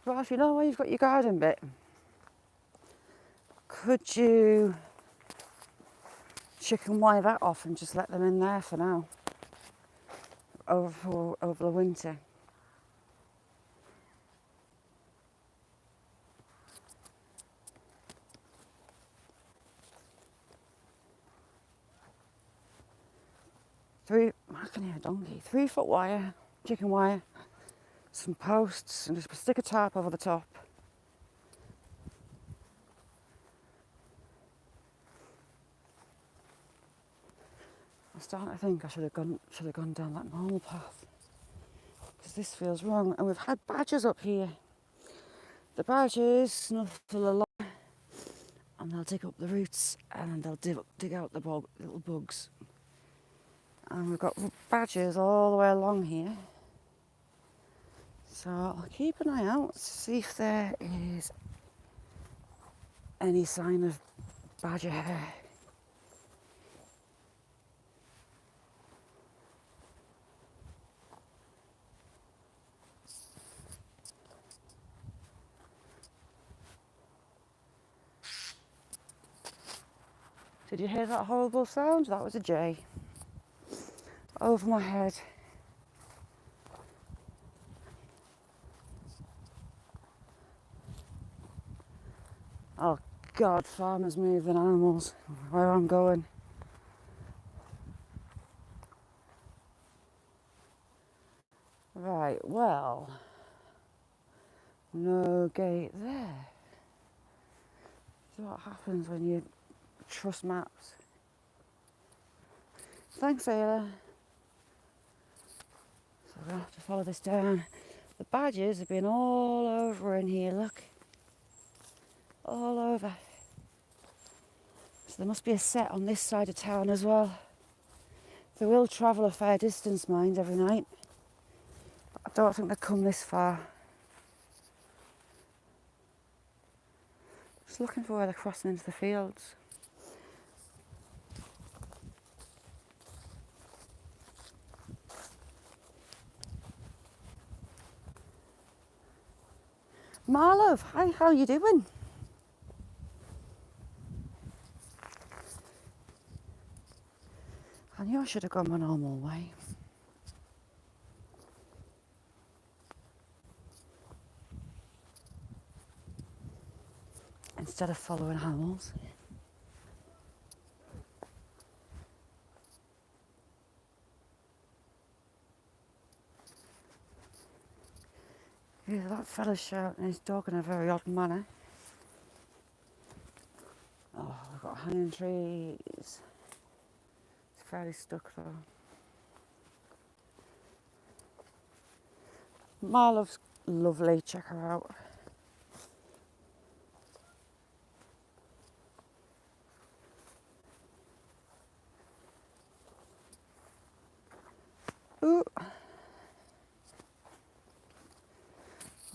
Ralph, you know where you've got your garden bit? Could you chicken wire that off and just let them in there for now? Over the winter. I can hear a donkey. 3 foot wire, chicken wire, some posts, and just stick a tarp over the top. I'm starting to think I should have gone down that normal path, because this feels wrong. And we've had badgers up here. The badgers snuffle along, and they'll dig up the roots, and they'll dig out the little bugs. And we've got badgers all the way along here. So I'll keep an eye out to see if there is any sign of badger hair. Did you hear that horrible sound? That was a jay. Over my head. Oh God, farmers moving animals where I'm going. Right, well, no gate there. So what happens when you trust maps? Thanks, Ayla. So I'm going to have to follow this down. The badgers have been all over in here, look. All over. So there must be a set on this side of town as well. They will travel a fair distance, mind, every night. I don't think they come this far. Just looking for where they're crossing into the fields. Marlove, hi, how are you doing? I knew I should have gone my normal way. Instead of following animals. Yeah, that fella's shouting his dog in a very odd manner. Oh, we've got hanging trees. It's fairly stuck though. Marlove's lovely, check her out. Ooh.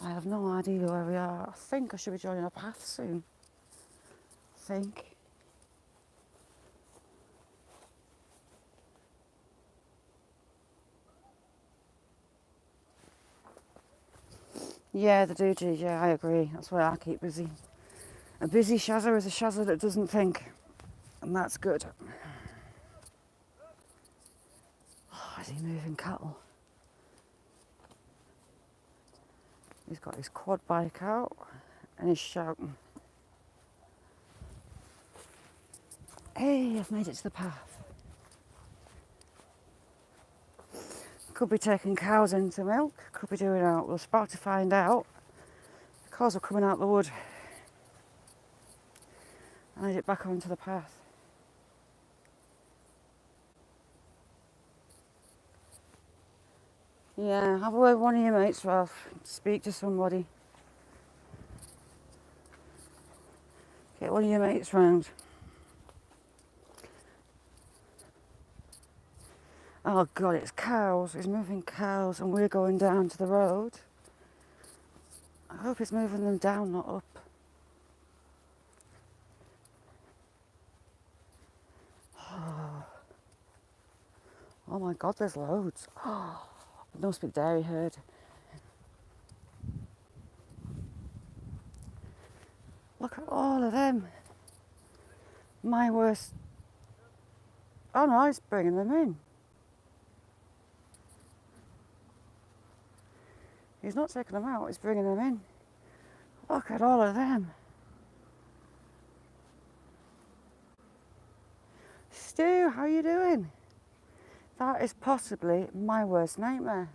I have no idea where we are. I think I should be joining a path soon. I think. Yeah, the do, yeah, I agree. That's why I keep busy. A busy shazza is a shazza that doesn't think. And that's good. Oh, is he moving cattle? He's got his quad bike out and he's shouting. Hey, I've made it to the path. Could be taking cows into milk, could be doing out. We're about to find out. The cows are coming out the wood. I need it back onto the path. Yeah, have a word with one of your mates, Ralph. Speak to somebody. Get one of your mates round. Oh God, it's cows. It's moving cows and we're going down to the road. I hope it's moving them down, not up. Oh my God, there's loads. Oh, it must be dairy herd. Look at all of them. My worst. Oh no, he's bringing them in. He's not taking them out, he's bringing them in. Look at all of them. Stu, how are you doing? That is possibly my worst nightmare.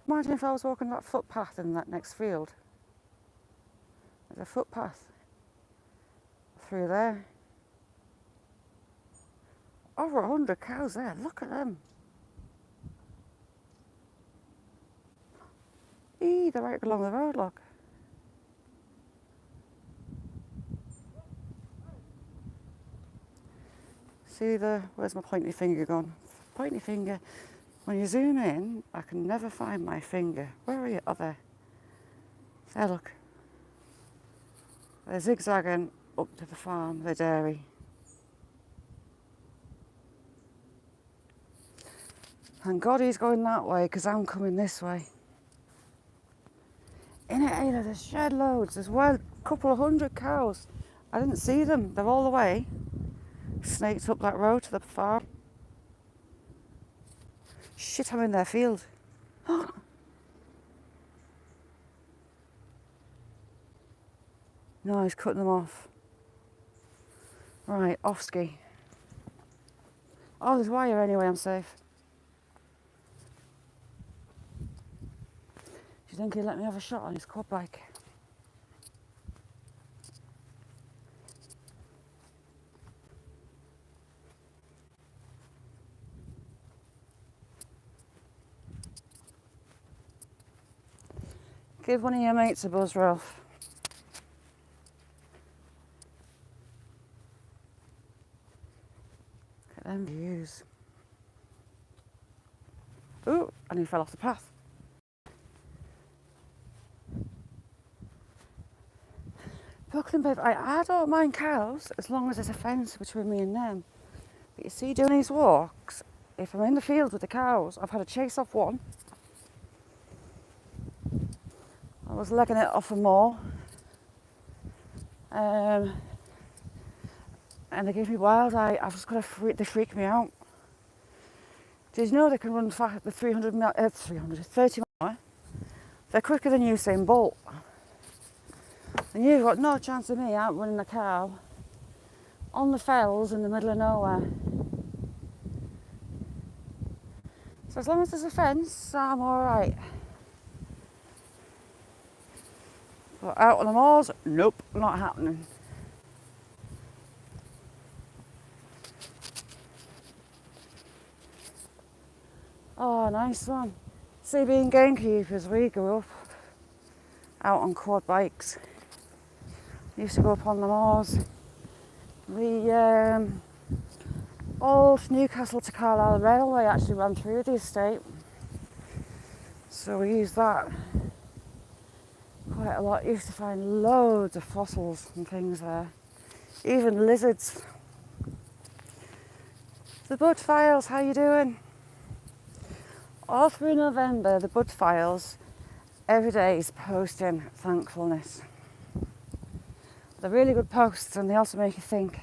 Imagine if I was walking that footpath in that next field. There's a footpath through there. Over 100 cows there, look at them. They're right along the road, look. See where's my pointy finger gone? Pointy finger. When you zoom in, I can never find my finger. Where are you? Oh, there. There, look. They're zigzagging up to the farm, the dairy. Thank God he's going that way, because I'm coming this way. In it, Ayla, there's shed loads. There's a couple of 100 cows. I didn't see them. They're all the way. Snakes up that road to the farm. Shit, I'm in their field. No, he's cutting them off. Right, off ski. Oh, there's wire anyway, I'm safe. Do you think he'd let me have a shot on his quad bike? Give one of your mates a buzz, Ralph. Look at them views. Ooh, and he fell off the path. Brooklyn babe, I don't mind cows as long as there's a fence between me and them. But you see, doing these walks, if I'm in the field with the cows, I've had a chase off one. I was legging it off a moor. And they give me wild eye. I've just got to they freak me out. Did you know they can run the 30 miles an hour? They're quicker than Usain Bolt. And you've got no chance of me out running a cow on the fells in the middle of nowhere. So as long as there's a fence, I'm alright. But out on the moors, nope, not happening. Oh, nice one. See, being gamekeepers, we grew up out on quad bikes. We used to go up on the moors. The old Newcastle to Carlisle railway actually ran through the estate. So we used that quite a lot. Used to find loads of fossils and things there. Even lizards. The Bud Files, how you doing? All through November, the Bud Files, every day is posting thankfulness. They're really good posts and they also make you think.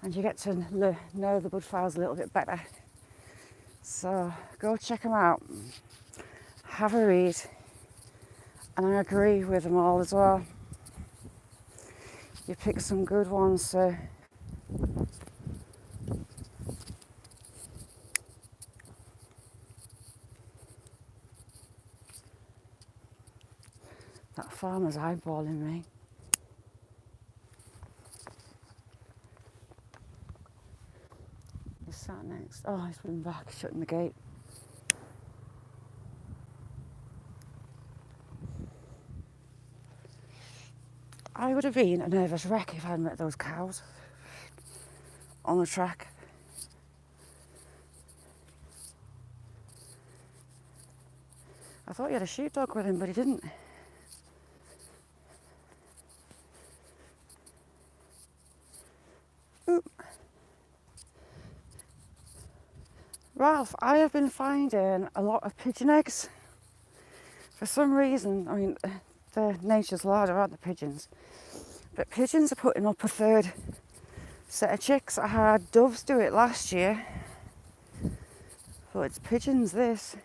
And you get to know the Bud Files a little bit better. So go check them out. Have a read. And I agree with them all as well. You pick some good ones, so that farmer's eyeballing me. He's sat next. Oh, he's been back, shutting the gate. I would have been a nervous wreck if I hadn't met those cows on the track. I thought he had a sheepdog with him, but he didn't. Oop. Ralph, I have been finding a lot of pigeon eggs. For some reason, I mean, they're nature's larder, aren't the pigeons? But pigeons are putting up a third set of chicks. I had doves do it last year. But it's pigeons this.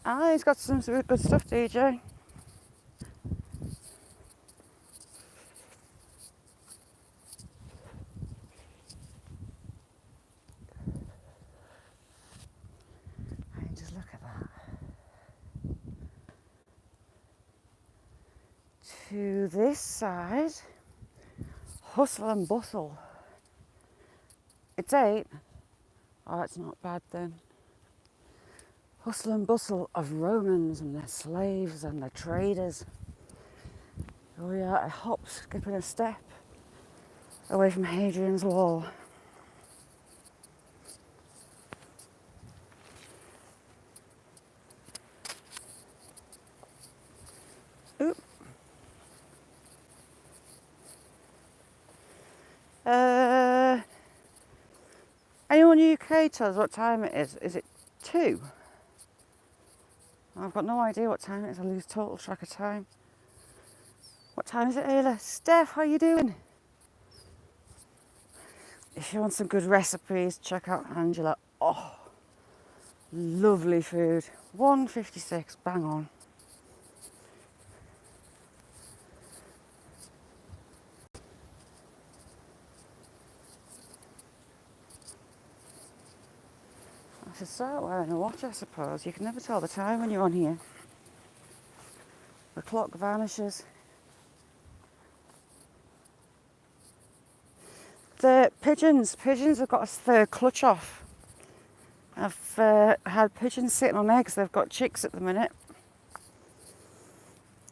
Ah, he's got some good stuff, DJ. I mean, just look at that. To this side, hustle and bustle. It's 8. Oh, that's not bad then. Hustle and bustle of Romans and their slaves and their traders. Oh yeah, a hop, skip and a step away from Hadrian's Wall. Oop. Anyone in the UK tell us what time it is? Is it 2? I've got no idea what time it is. I lose total track of time. What time is it, Ayla? Steph, how you doing? If you want some good recipes, check out Angela. Oh, lovely food. 156, bang on. I should start wearing a watch, I suppose. You can never tell the time when you're on here. The clock vanishes. The pigeons have got their clutch off. I've had pigeons sitting on eggs. They've got chicks at the minute.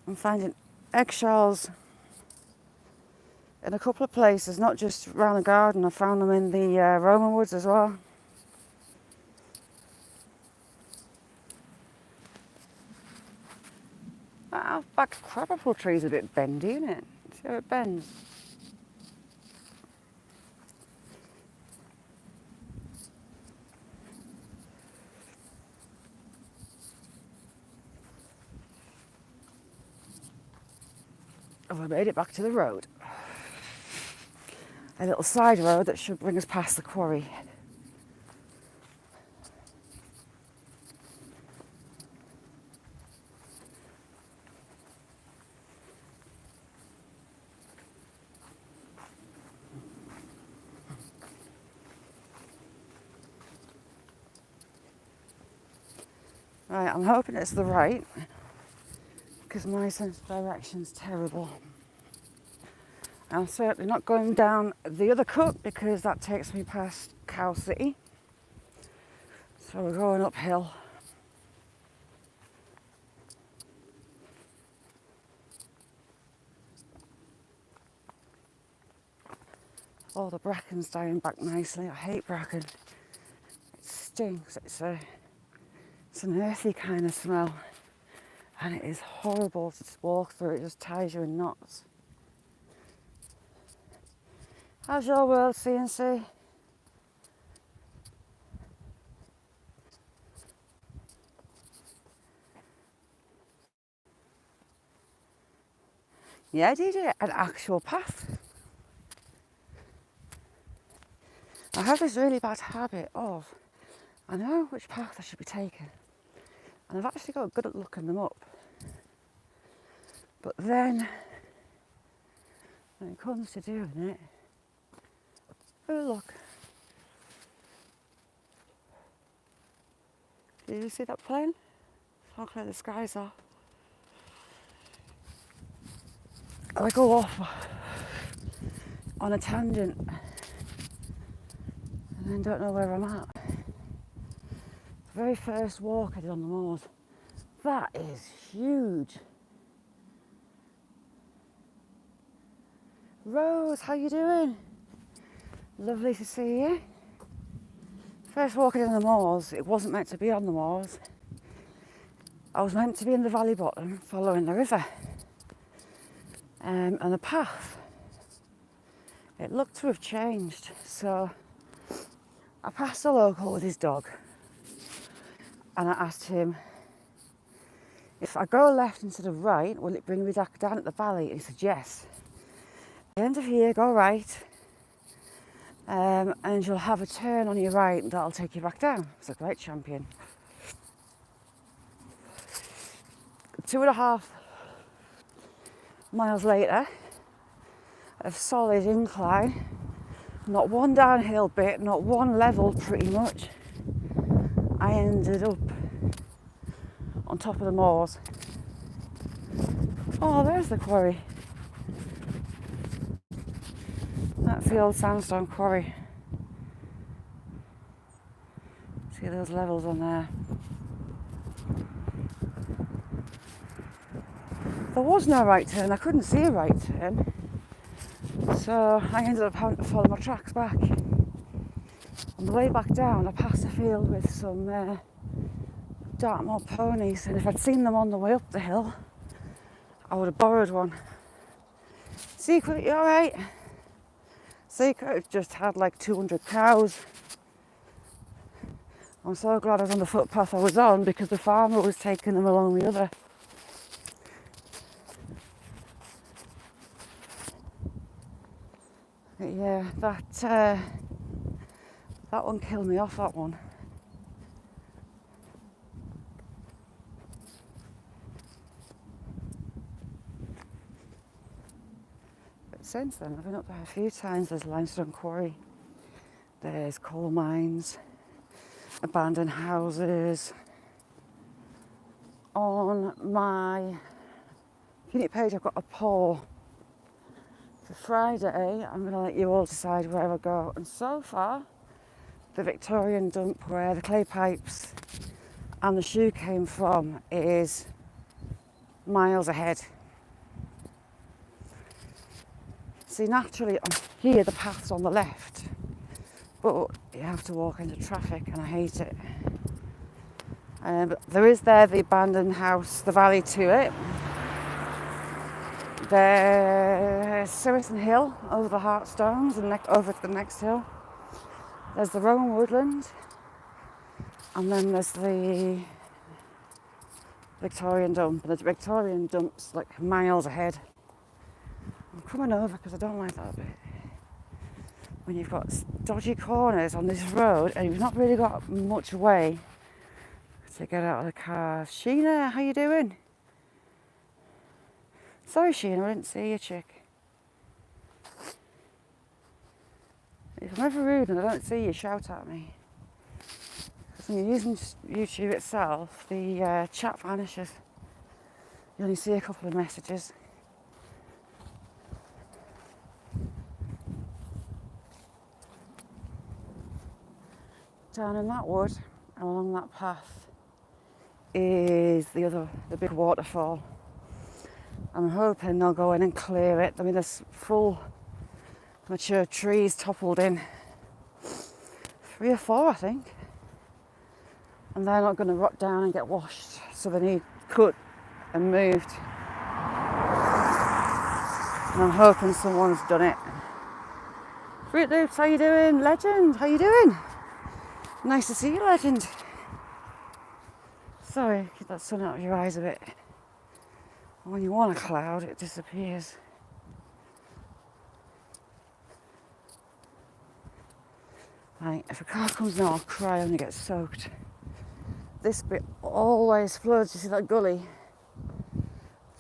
I'm finding eggshells in a couple of places, not just around the garden. I found them in the Roman woods as well. Our back crabapple tree's a bit bendy, isn't it? See how it bends? Oh, I made it back to the road. A little side road that should bring us past the quarry. Right, I'm hoping it's the right, because my sense of direction's terrible. I'm certainly not going down the other cut because that takes me past Cow City. So we're going uphill. Oh, the bracken's dying back nicely. I hate bracken. It stinks. It's an earthy kind of smell. And it is horrible to walk through. It just ties you in knots. How's your world, CNC? Yeah, did you? An actual path. I have this really bad habit of, I know which path I should be taking. And I've actually got good at looking them up. But then, when it comes to doing it, oh look. Did you see that plane? How clear the skies are. I go off on a tangent and then don't know where I'm at. The very first walk I did on the moors, that is huge. Rose, how you doing? Lovely to see you. First walk I did on the moors, it wasn't meant to be on the moors. I was meant to be in the valley bottom following the river. And the path, it looked to have changed. So I passed a local with his dog and I asked him, if I go left instead of right, will it bring me back down at the valley? And he said, yes. At the end of here, go right, and you'll have a turn on your right and that'll take you back down. I was like, right, champion. 2.5 miles later, a solid incline, not one downhill bit, not one level pretty much. I ended up on top of the moors. Oh, there's the quarry. That's the old sandstone quarry. See those levels on there. There was no right turn, I couldn't see a right turn. So I ended up having to follow my tracks back. On the way back down, I passed a field with some Dartmoor ponies, and if I'd seen them on the way up the hill, I would have borrowed one. Secret, you alright? Secret just had like 200 cows. I'm so glad I was on the footpath I was on, because the farmer was taking them along the other. But yeah, that one killed me off, that one. But since then, I've been up there a few times. There's limestone quarry, there's coal mines, abandoned houses. On my unit page, I've got a poll for Friday. I'm going to let you all decide where I go. And so far, the Victorian dump where the clay pipes and the shoe came from is miles ahead. See, naturally here the path's on the left, but you have to walk into traffic and I hate it. But there is the abandoned house, the valley to it. There's Syrison Hill over the Heartstones and over the next hill. There's the Rowan Woodland, and then there's the Victorian dump. And the Victorian dump's like miles ahead. I'm coming over because I don't like that bit. When you've got dodgy corners on this road and you've not really got much way to get out of the car. Sheena, how you doing? Sorry, Sheena, I didn't see you, chick. If I'm ever rude and I don't see you, shout at me. Because when you're using YouTube itself, the chat vanishes. You only see a couple of messages. Down in that wood, along that path, is the big waterfall. I'm hoping they'll go in and clear it. I mean, there's full mature trees toppled in. 3 or 4, I think. And they're not going to rot down and get washed, so they need cut and moved. And I'm hoping someone's done it. Fruit Loops, how you doing? Legend, how you doing? Nice to see you, Legend. Sorry, keep that sun out of your eyes a bit. When you want a cloud, it disappears. Right, if a car comes now, I'll cry when it gets soaked. This bit always floods. You see that gully?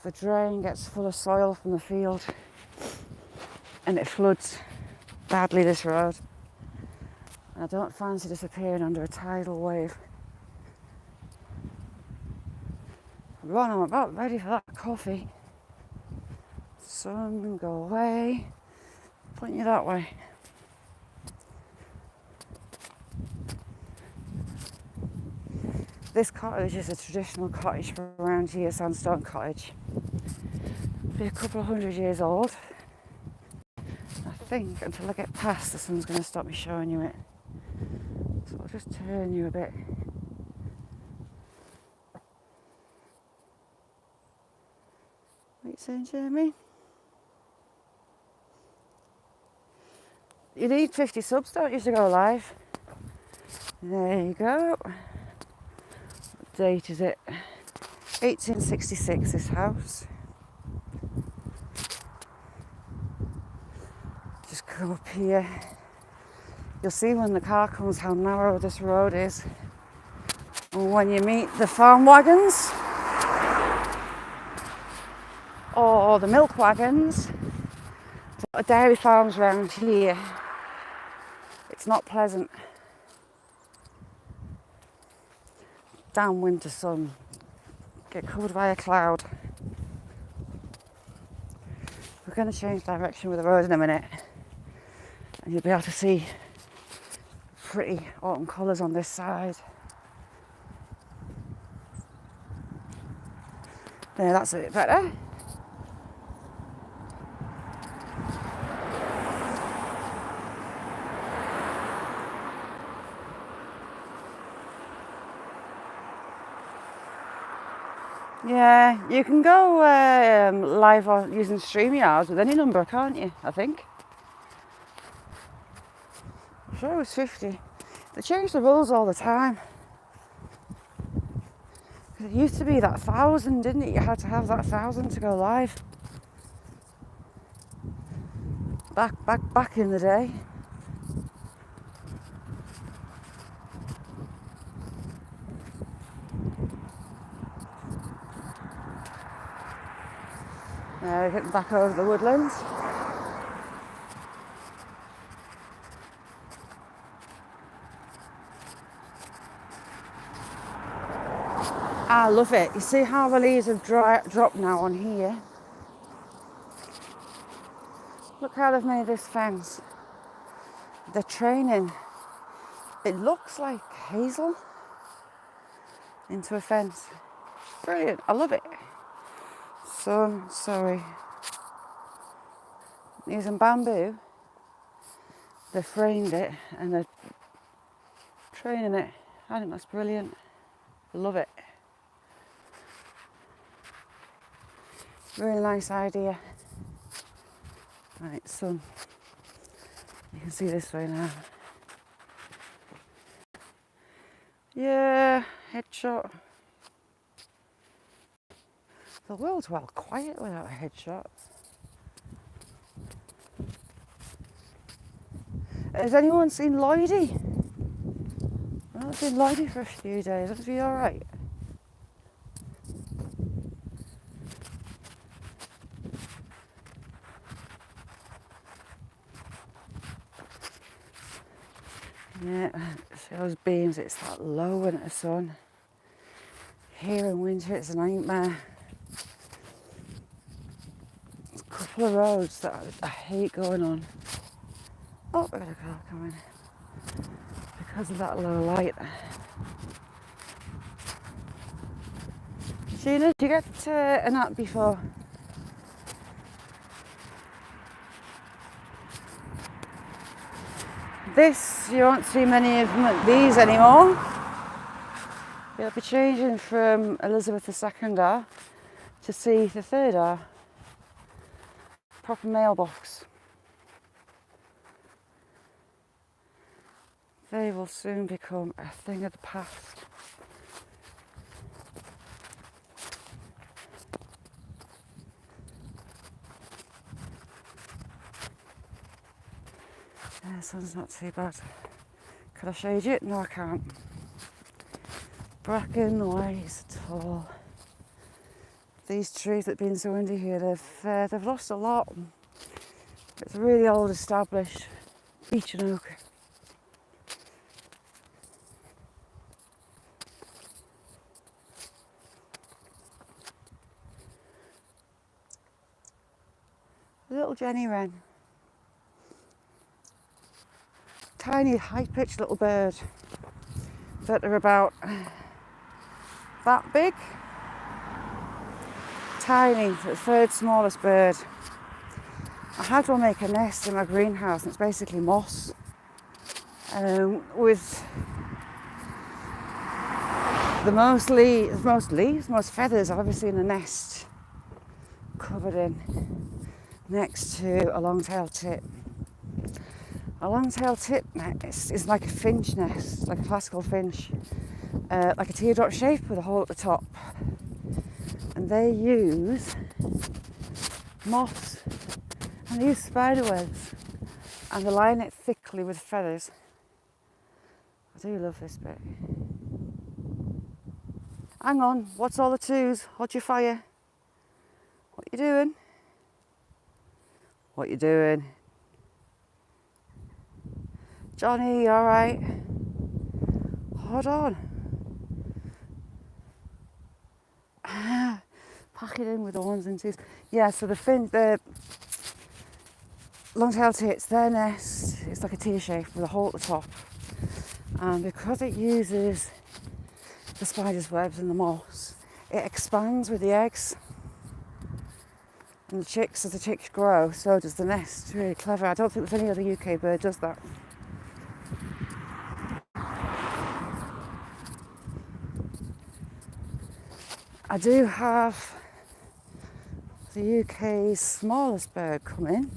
The drain gets full of soil from the field and it floods badly this road. And I don't fancy disappearing under a tidal wave. Ron, I'm about ready for that coffee. Sun, go away. Point you that way. This cottage is a traditional cottage from around here, sandstone cottage. Be a couple of 100 years old. I think until I get past, the sun's going to stop me showing you it. So I'll just turn you a bit. What are you saying, Jamie? You need 50 subs, don't you, to go live? There you go. What date is it? 1866, this house. Just come up here. You'll see when the car comes how narrow this road is. And when you meet the farm wagons or the milk wagons, the dairy farms around here, it's not pleasant. Damn winter sun. Get covered by a cloud. We're going to change direction with the road in a minute. And you'll be able to see pretty autumn colours on this side. There, that's a bit better. Yeah, you can go live using StreamYard with any number, can't you? I think. I'm sure it was 50. They change the rules all the time. It used to be that 1,000, didn't it? You had to have that 1,000 to go live. Back in the day. Now getting back over the woodlands. I love it. You see how the leaves have dropped now on here? Look how they've made this fence. They're training. It looks like hazel into a fence. Brilliant. I love it. Sorry. Using bamboo. They framed it and they're training it. I think that's brilliant. I love it. Really nice idea. Right, sun. You can see this way now. Yeah, headshot. The world's well quiet without a headshot. Has anyone seen Lloydie? I've not seen Lloydie for a few days. Is he alright? Yeah, see those beams, it's that low winter sun. Here in winter it's a nightmare. There's a couple of roads that I hate going on. Oh, we've got a car coming. Because of that low light. Sheena, did you get a nap before? This, you won't see many of these anymore. You'll be changing from Elizabeth II to see the III. Proper mailbox. They will soon become a thing of the past. The sun's not too bad. Could I shade you? No, I can't. Bracken, ways, tall. These trees that have been so windy here, they've lost a lot. It's a really old, established beech and oak. Little Jenny wren. Tiny, high-pitched little bird that are about that big. Tiny, the third smallest bird. I had one make a nest in my greenhouse, and it's basically moss with the most leaves, most feathers I've ever seen a nest covered in, next to a long-tailed tit. A long-tailed tit nest is like a finch nest, like a classical finch, like a teardrop shape with a hole at the top. And they use moss and they use spider webs and they line it thickly with feathers. I do love this bit. Hang on, what's all the twos? Hold your fire. What you doing? What you doing? Johnny, you alright? Hold on. Pack it in with the ones and twos. Yeah, so the long-tailed tits, their nest is like a tear shape with a hole at the top. And because it uses the spider's webs and the moss, it expands with the eggs. And the chicks, as the chicks grow, so does the nest. It's really clever. I don't think there's any other UK bird does that. I do have the UK's smallest bird coming.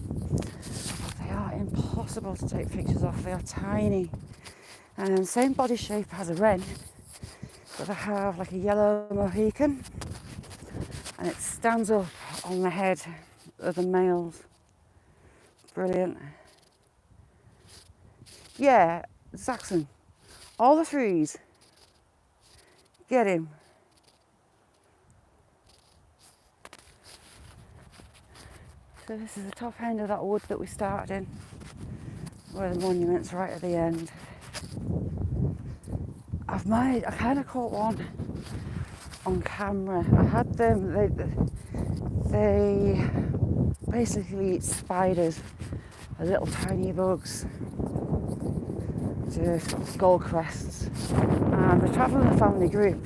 They are impossible to take pictures of. They are tiny. And same body shape as a wren. but they have like a yellow Mohican, and it stands up on the head of the males. Brilliant. Yeah, Saxon. All the threes. Get him. So this is the top end of that wood that we started in, where the monument's right at the end. I kind of caught one on camera. I had them, they basically eat spiders, the little tiny bugs, just gold crests. And they travel in a family group,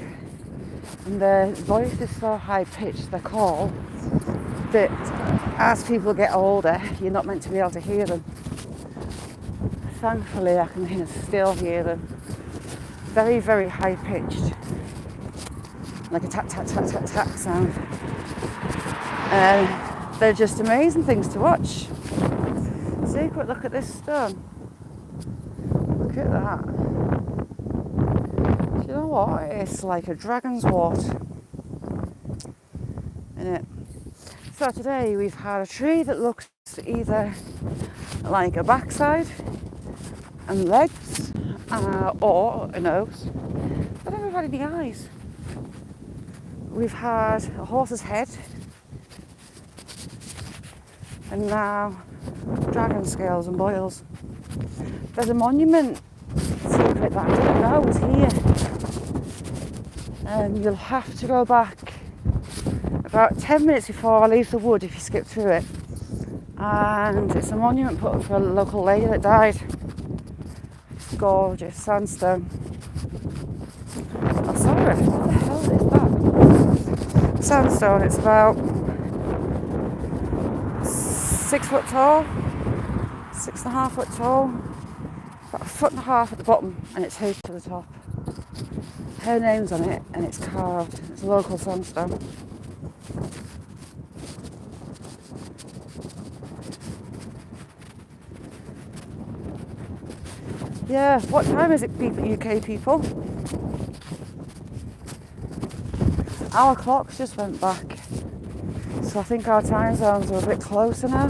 and their voice is so high pitched, their call, that as people get older, you're not meant to be able to hear them. Thankfully, I can still hear them. Very, very high pitched, like a tap, tap, tap, tap, tap sound. They're just amazing things to watch. See, quick look at this stone. Look at that. Do you know what? It's like a dragon's wart, isn't it? So today we've had a tree that looks either like a backside and legs or a nose. I don't know if we've had any eyes. We've had a horse's head, and now dragon scales and boils. There's a monument secret that I didn't know was here. And you'll have to go back about 10 minutes before I leave the wood if you skip through it. And it's a monument put up for a local lady that died. It's gorgeous, sandstone. Oh, sorry, what the hell is that? Sandstone, it's about 6 foot tall, 6.5 foot tall, about 1.5 foot at the bottom, and it's hooped to the top. Her name's on it, and it's carved. It's local sandstone. Yeah, what time is it, UK people? Our clocks just went back, so I think our time zones are a bit closer now.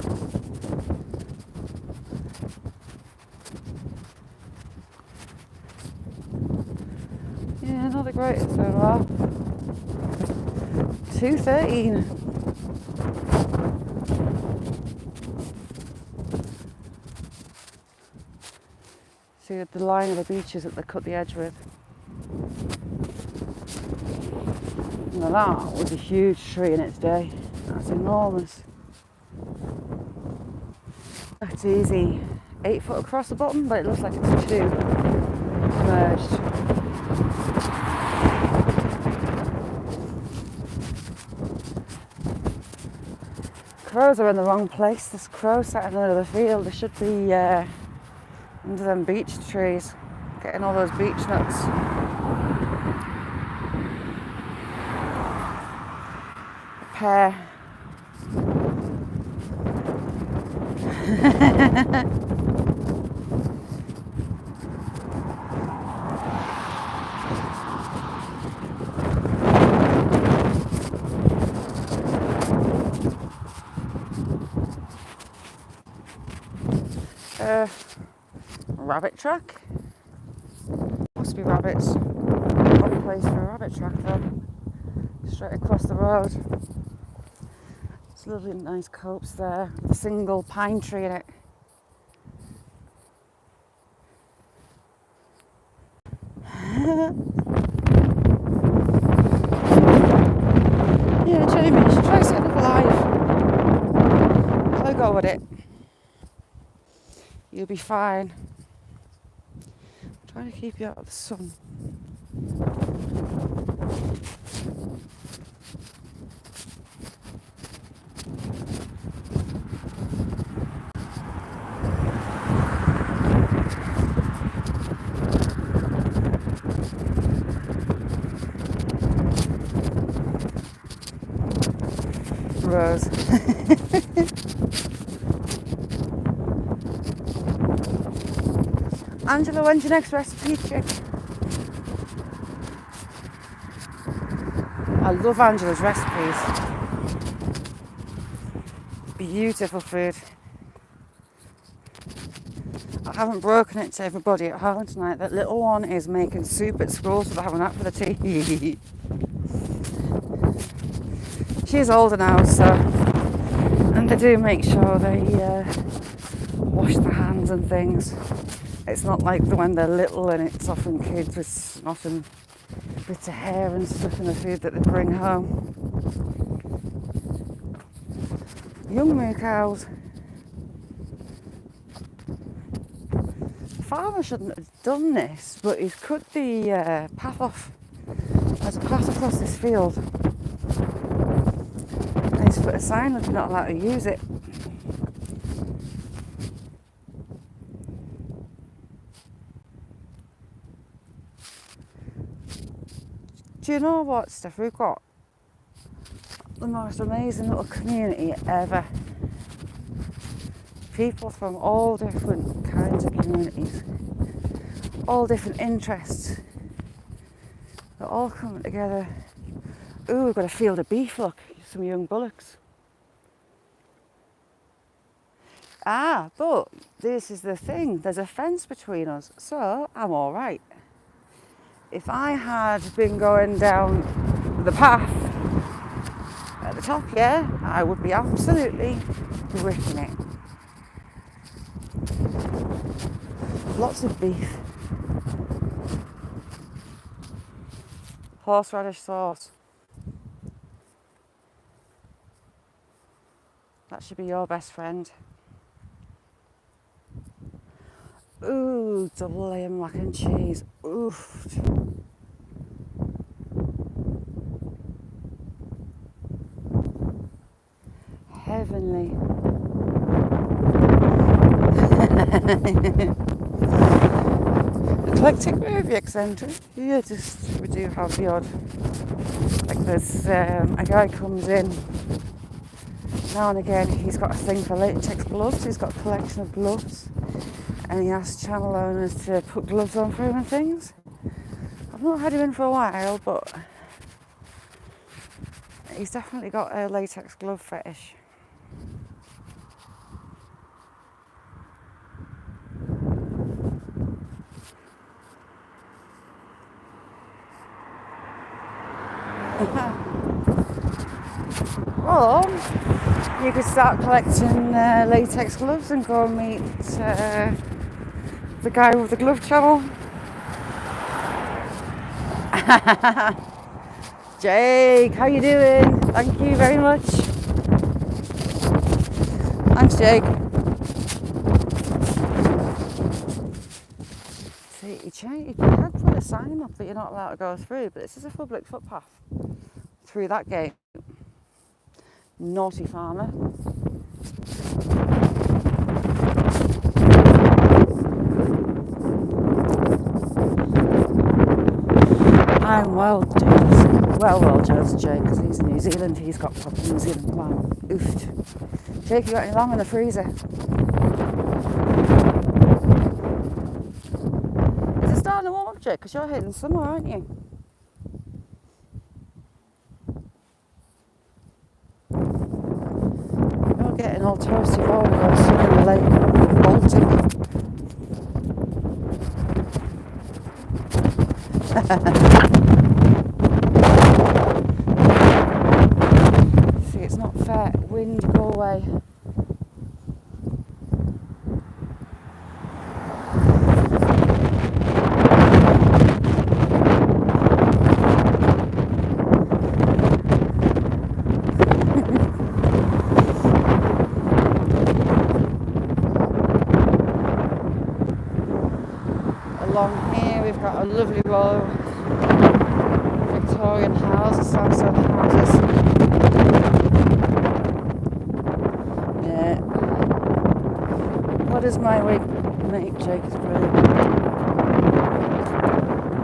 Yeah, not the greatest so far. 2:13. See the line of the beaches that they cut the edge with. Now that was a huge tree in its day. That's enormous. That's easy. 8 foot across the bottom, but it looks like it's 2 merged. Crows are in the wrong place. There's crows sat in the middle of the field. They should be under them beech trees, getting all those beech nuts. A pear. Rabbit track. Must be rabbits. Odd place for a rabbit track though. Straight across the road. It's lovely, nice copse there with a single pine tree in it. Yeah, Jamie, you should try setting up live. Have a go at it. You'll be fine. I'm trying to keep you out of the sun. Rose. Angela, when's your next recipe, chick? I love Angela's recipes. Beautiful food. I haven't broken it to everybody at home tonight. That little one is making soup at school, so they're having that for the tea. She's older now, so, and they do make sure they wash their hands and things. It's not like when they're little and it's often kids with snot and bits of hair and stuff in the food that they bring home. Young moo cows. The farmer shouldn't have done this, but he's cut the path off. There's a path across this field. And he's put a sign that you're not allowed to use it. Do you know what, Steph? We've got the most amazing little community ever. People from all different kinds of communities, all different interests. They're all coming together. Ooh, we've got a field of beef, look, some young bullocks. But this is the thing, there's a fence between us, so I'm all right. If I had been going down the path at the top, yeah, I would be absolutely ripping it. Lots of beef. Horseradish sauce. That should be your best friend. Ooh, double layer mac and cheese. Oof. Heavenly. Eclectic movie eccentric. Yeah, we do have the odd. Like there's a guy comes in now and again. He's got a thing for latex gloves. He's got a collection of gloves, and he asks channel owners to put gloves on for him and things. I've not had him in for a while, but he's definitely got a latex glove fetish. Or you could start collecting latex gloves and go and meet the guy with the glove channel. Jake, how you doing? Thank you very much. Thanks, Jake. See, you can put a sign up that you're not allowed to go through, but this is a public footpath through that gate. Naughty farmer. I'm well judged, Jake, because he's in New Zealand. He's got proper New Zealand lamb. Oofed. Jake, you got any lamb in the freezer? Is it starting to warm up, Jake? Because you're hitting summer, aren't you? You're getting all toasty raw and going swim in the lake, Baltic. See, it's not fair. Wind, go away. Along here we've got a lovely row of Victorian houses, sandstone houses. Yeah. What does my wig make, Jake? It's brilliant.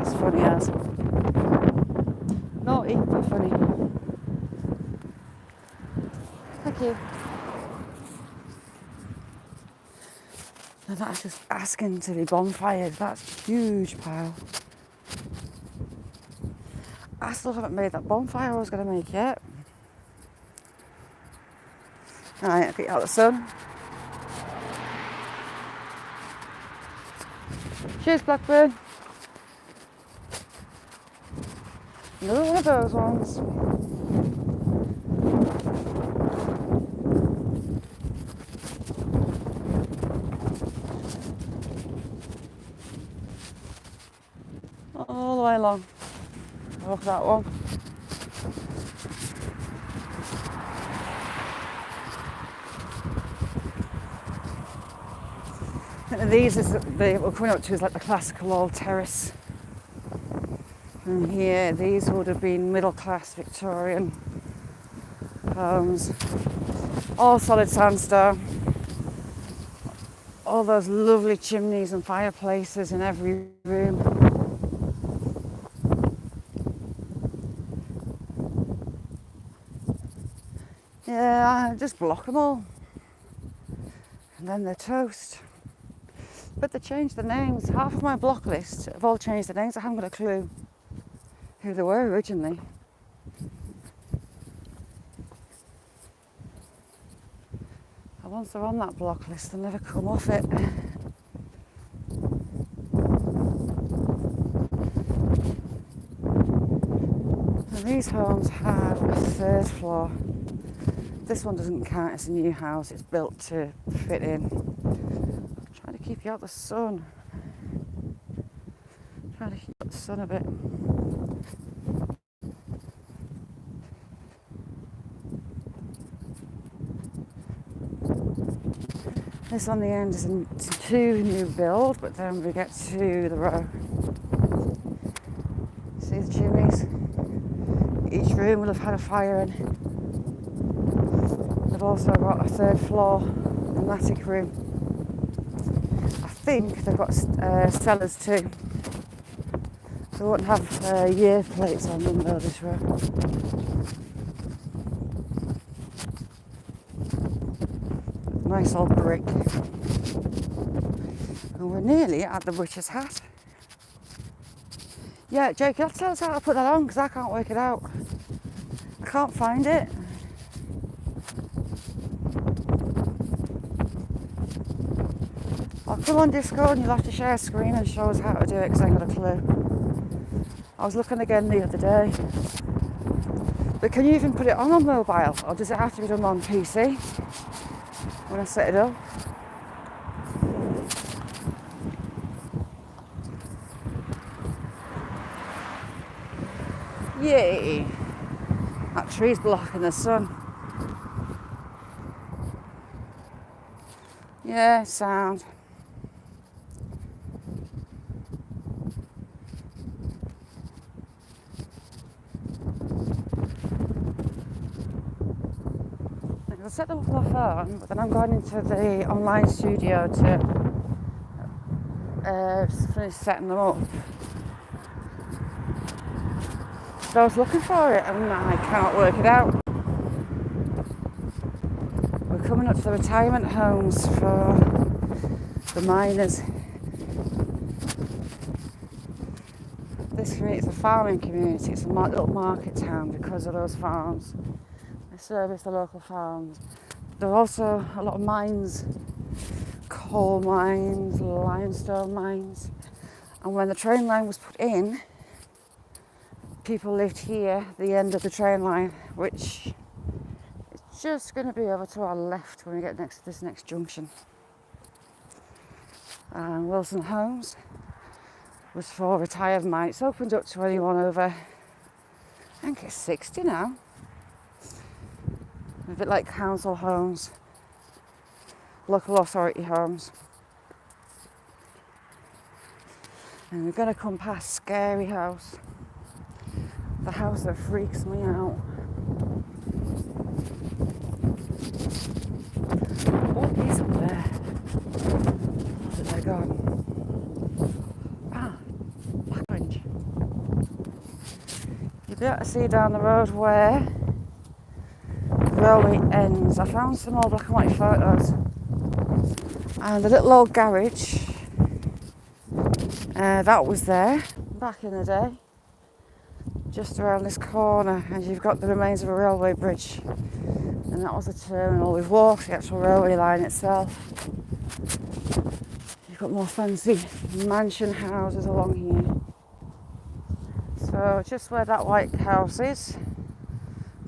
It's funny as. Naughty, but funny. Thank you. And that's just asking to be bonfired. That's a huge pile. I still haven't made that bonfire I was going to make yet. Right, I'll get you out of the sun. Cheers, Blackburn. Another one of those ones. All the way along. Look at that one. And these is we're coming up to is like the classical old terrace. And here, these would have been middle class Victorian homes. All solid sandstone. All those lovely chimneys and fireplaces in every room. Yeah, I just block them all. And then they're toast. But they changed the names. Half of my block list have all changed the names. I haven't got a clue who they were originally. And once they're on that block list, they'll never come off it. And these homes have a third floor. This one doesn't count as a new house, it's built to fit in. I'm trying to keep you out of the sun. I'm trying to keep out the sun a bit. This on the end is a two new build, but then we get to the row. See the chimneys? Each room will have had a fire in. They've also got a third floor pneumatic room. I think they've got cellars too. They won't have year plates on them though, this row. Nice old brick. And we're nearly at the butcher's hat. Yeah, Jake, you'll have to tell us how to put that on because I can't work it out. I can't find it. I'll come on Discord and you'll have to share a screen and show us how to do it because I ain't got a clue. I was looking again the other day. But can you even put it on mobile or does it have to be done on PC when I set it up? Yay! That tree's blocking the sun. Yeah, sound. I set them up on my phone, but then I'm going into the online studio to finish setting them up. So I was looking for it and I can't work it out. We're coming up to the retirement homes for the miners. This community is a farming community. It's a little market town because of those farms. They service the local farms. There are also a lot of mines, coal mines, limestone mines. And when the train line was put in, people lived here, the end of the train line, which is just going to be over to our left when we get next to this next junction. And Wilson Homes was for retired mine. It's opened up to anyone over, I think it's 60 now. A bit like council homes, local authority homes. And we're going to come past Scary House. The house that freaks me out. What is up there? Where did they go? Ah, Black Orange. You'll be able to see down the road where the railway ends. I found some old black and white photos. And the little old garage, that was there back in the day. just around this corner, and you've got the remains of a railway bridge, and that was the terminal. We've walked the actual railway line itself. You've got more fancy mansion houses along here. So just where that white house is,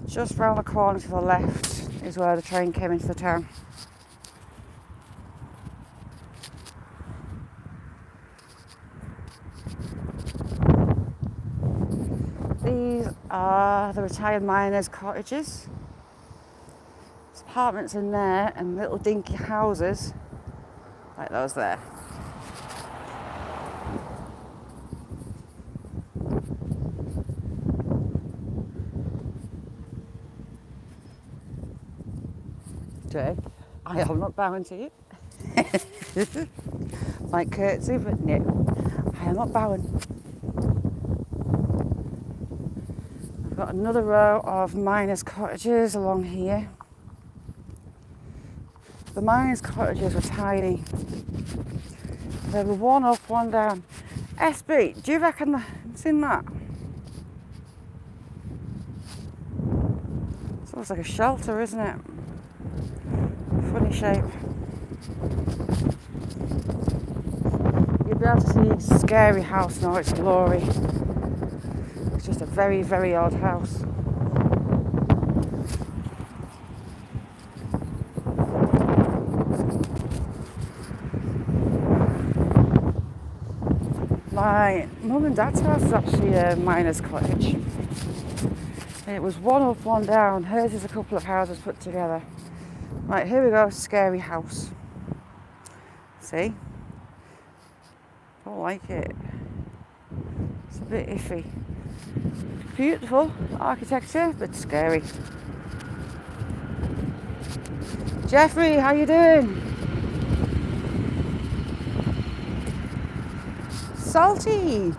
just round the corner to the left, is where the train came into the town. These are the retired miners' cottages. There's apartments in there and little dinky houses like those there. Jay, I am not bowing to you. Might curtsy, but no, I am not bowing. I've got another row of miners' cottages along here. The miners' cottages were tiny. They were one up, one down. SB, do you reckon it's in that? It looks like a shelter, isn't it? Funny shape. You'll be able to see Scary House in all its glory. It's just a very, very odd house. My mum and dad's house is actually a miner's cottage. It was one up, one down. Hers is a couple of houses put together. Right, here we go, Scary House. See? Don't like it. It's a bit iffy. Beautiful architecture, but scary. Jeffrey, how you doing? Salty,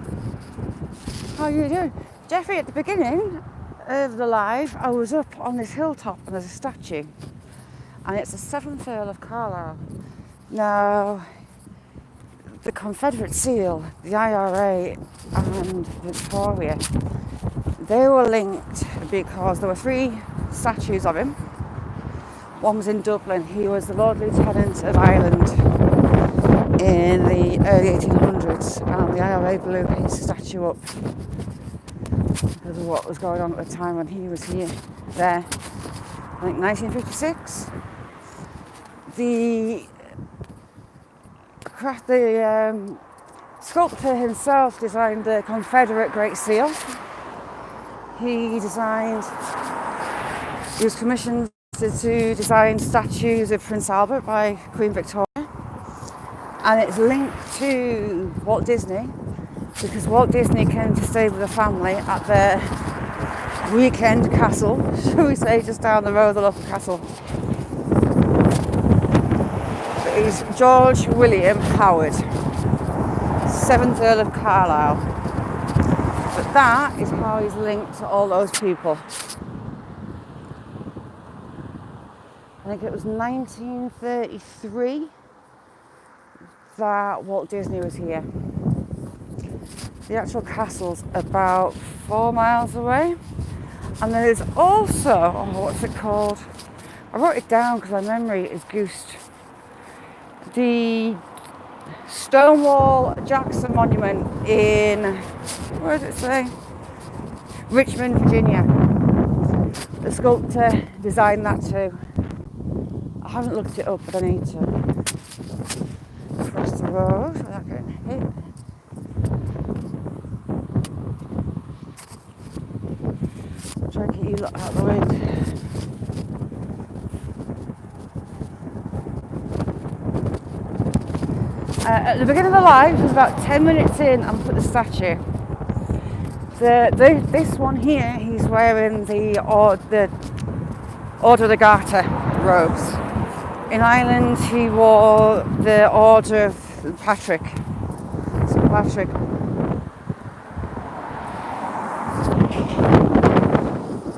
how you doing? Jeffrey, at the beginning of the live, I was up on this hilltop and there's a statue. And it's the 7th Earl of Carlisle. Now, the Confederate seal, the IRA and Victoria, they were linked because there were 3 statues of him. One was in Dublin. He was the Lord Lieutenant of Ireland in the early 1800s, and the IRA blew his statue up because of what was going on at the time when he was there. I think 1956. The sculptor himself designed the Confederate Great Seal. He was commissioned to design statues of Prince Albert by Queen Victoria. And it's linked to Walt Disney because Walt Disney came to stay with the family at their weekend castle, shall we say, just down the road, the local castle. Is George William Howard, 7th Earl of Carlisle. But that is how he's linked to all those people. I think it was 1933 that Walt Disney was here. The actual castle's about 4 miles away. And there's also, what's it called? I wrote it down because my memory is goosed. The Stonewall Jackson Monument in, where does it say? Richmond, Virginia. The sculptor designed that too. I haven't looked it up, but I need to. Across the road without getting hit. I'll try and get you lot out of the wind. At the beginning of the live, it was about 10 minutes in, and put the statue. This one here, he's wearing the Order of the Garter robes. In Ireland, he wore the Order of St. Patrick.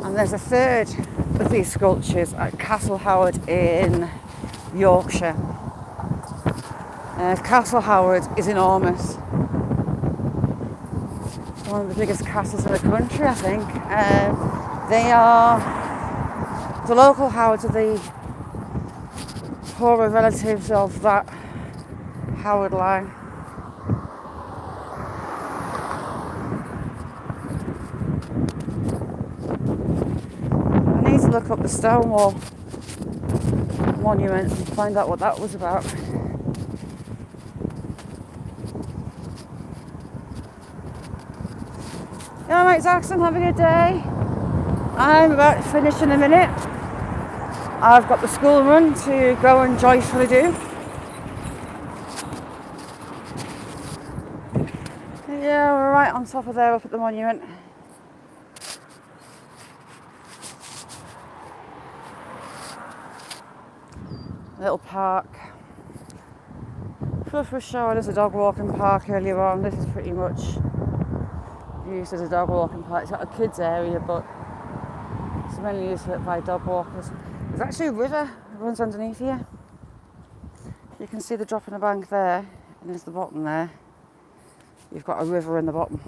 And there's a third of these sculptures at Castle Howard in Yorkshire. Castle Howard is enormous. one of the biggest castles in the country, I think. They are the local Howards are the poorer relatives of that Howard line. I need to look up the Stonewall Monument and find out what that was about. Yeah, mate, Jackson, have a good day. I'm about to finish in a minute. I've got the school run to go and joyfully do. Yeah, we're right on top of there up at the monument. Little park. Fluff was showing us a dog walking park earlier on. This is pretty much used as a dog walking park. It's got a kids area, but it's mainly used by dog walkers. There's actually a river that runs underneath here. You can see the drop in the bank there, and there's the bottom there. You've got a river in the bottom.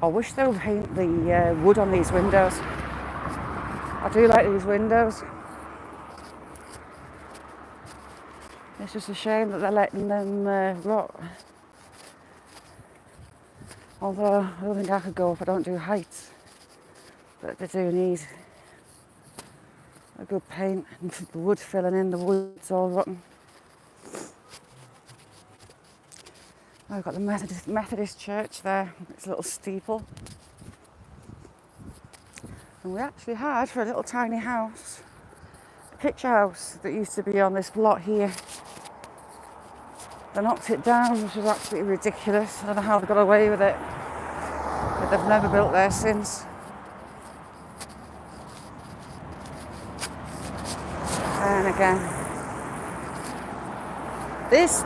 I wish they would paint the wood on these windows. I do like these windows. It's just a shame that they're letting them rot. Although I don't think I could go if I don't do heights. But they do need a good paint, and the wood filling in, the wood's all rotten. I've got the Methodist church there, it's a little steeple. And we actually had, for a little tiny house, a picture house that used to be on this lot here. They knocked it down, which was absolutely ridiculous. I don't know how they got away with it, but they've never built there since. And again, this,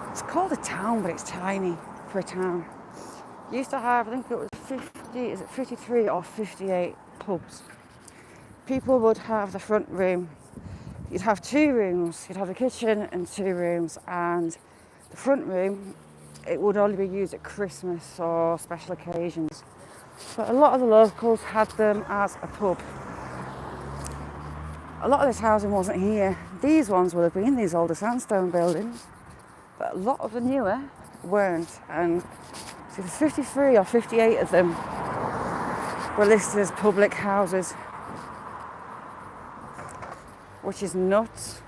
it's called a town, but it's tiny for a town. Used to have, I think it was 53 or 58 pubs. People would have the front room. You'd have 2 rooms. You'd have a kitchen and 2 rooms, and the front room, it would only be used at Christmas or special occasions. But a lot of the locals had them as a pub. A lot of this housing wasn't here. These ones would have been these older sandstone buildings, but a lot of the newer weren't. And so there's 53 or 58 of them were listed as public houses, which is nuts.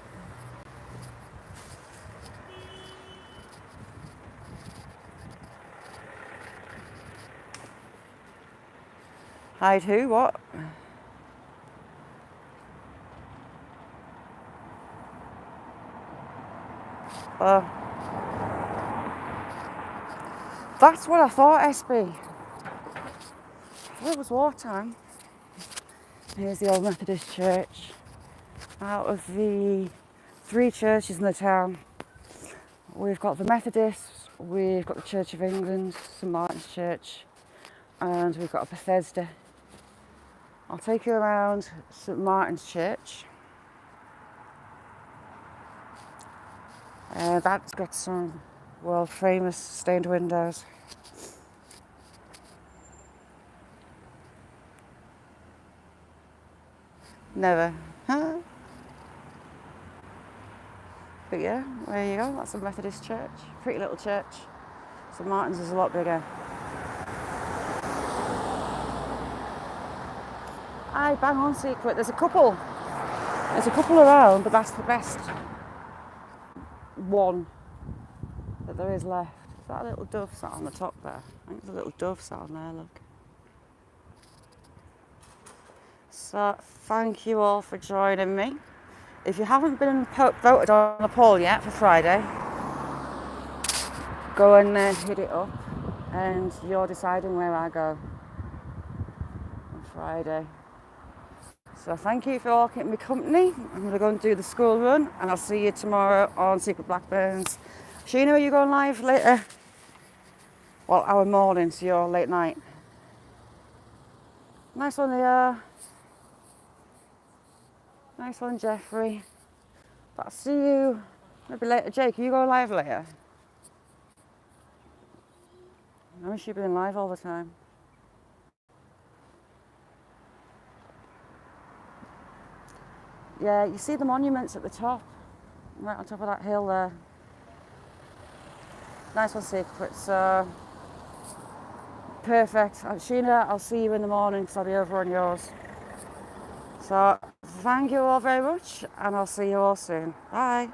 Hide who? What? That's what I thought, SB. I thought it was wartime. Here's the old Methodist church. Out of the 3 churches in the town, we've got the Methodists, we've got the Church of England, St Martin's Church, and we've got a Bethesda. I'll take you around St Martin's Church. That's got some world famous stained windows. Never. Huh? But yeah, there you go. That's a Methodist church. Pretty little church. St Martin's is a lot bigger. Aye, bang on secret. There's a couple around, but that's the best one that there is left. Is that a little dove sat on the top there? I think there's a little dove sat on there, look. So thank you all for joining me. If you haven't been voted on the poll yet for Friday, go and hit it up, and you're deciding where I go on Friday. So thank you for all keeping me company. I'm going to go and do the school run, and I'll see you tomorrow on Secret Blackburns. Sheena, are you going live later? Well, our morning, so you're late night. Nice one, Leah. Nice one, Jeffrey. But I'll see you maybe later. Jake, are you going live later? I miss you being live all the time. Yeah, you see the monuments at the top, right on top of that hill there. Nice one, Secret. So, perfect. Sheena, I'll see you in the morning because I'll be over on yours. So, thank you all very much, and I'll see you all soon. Bye.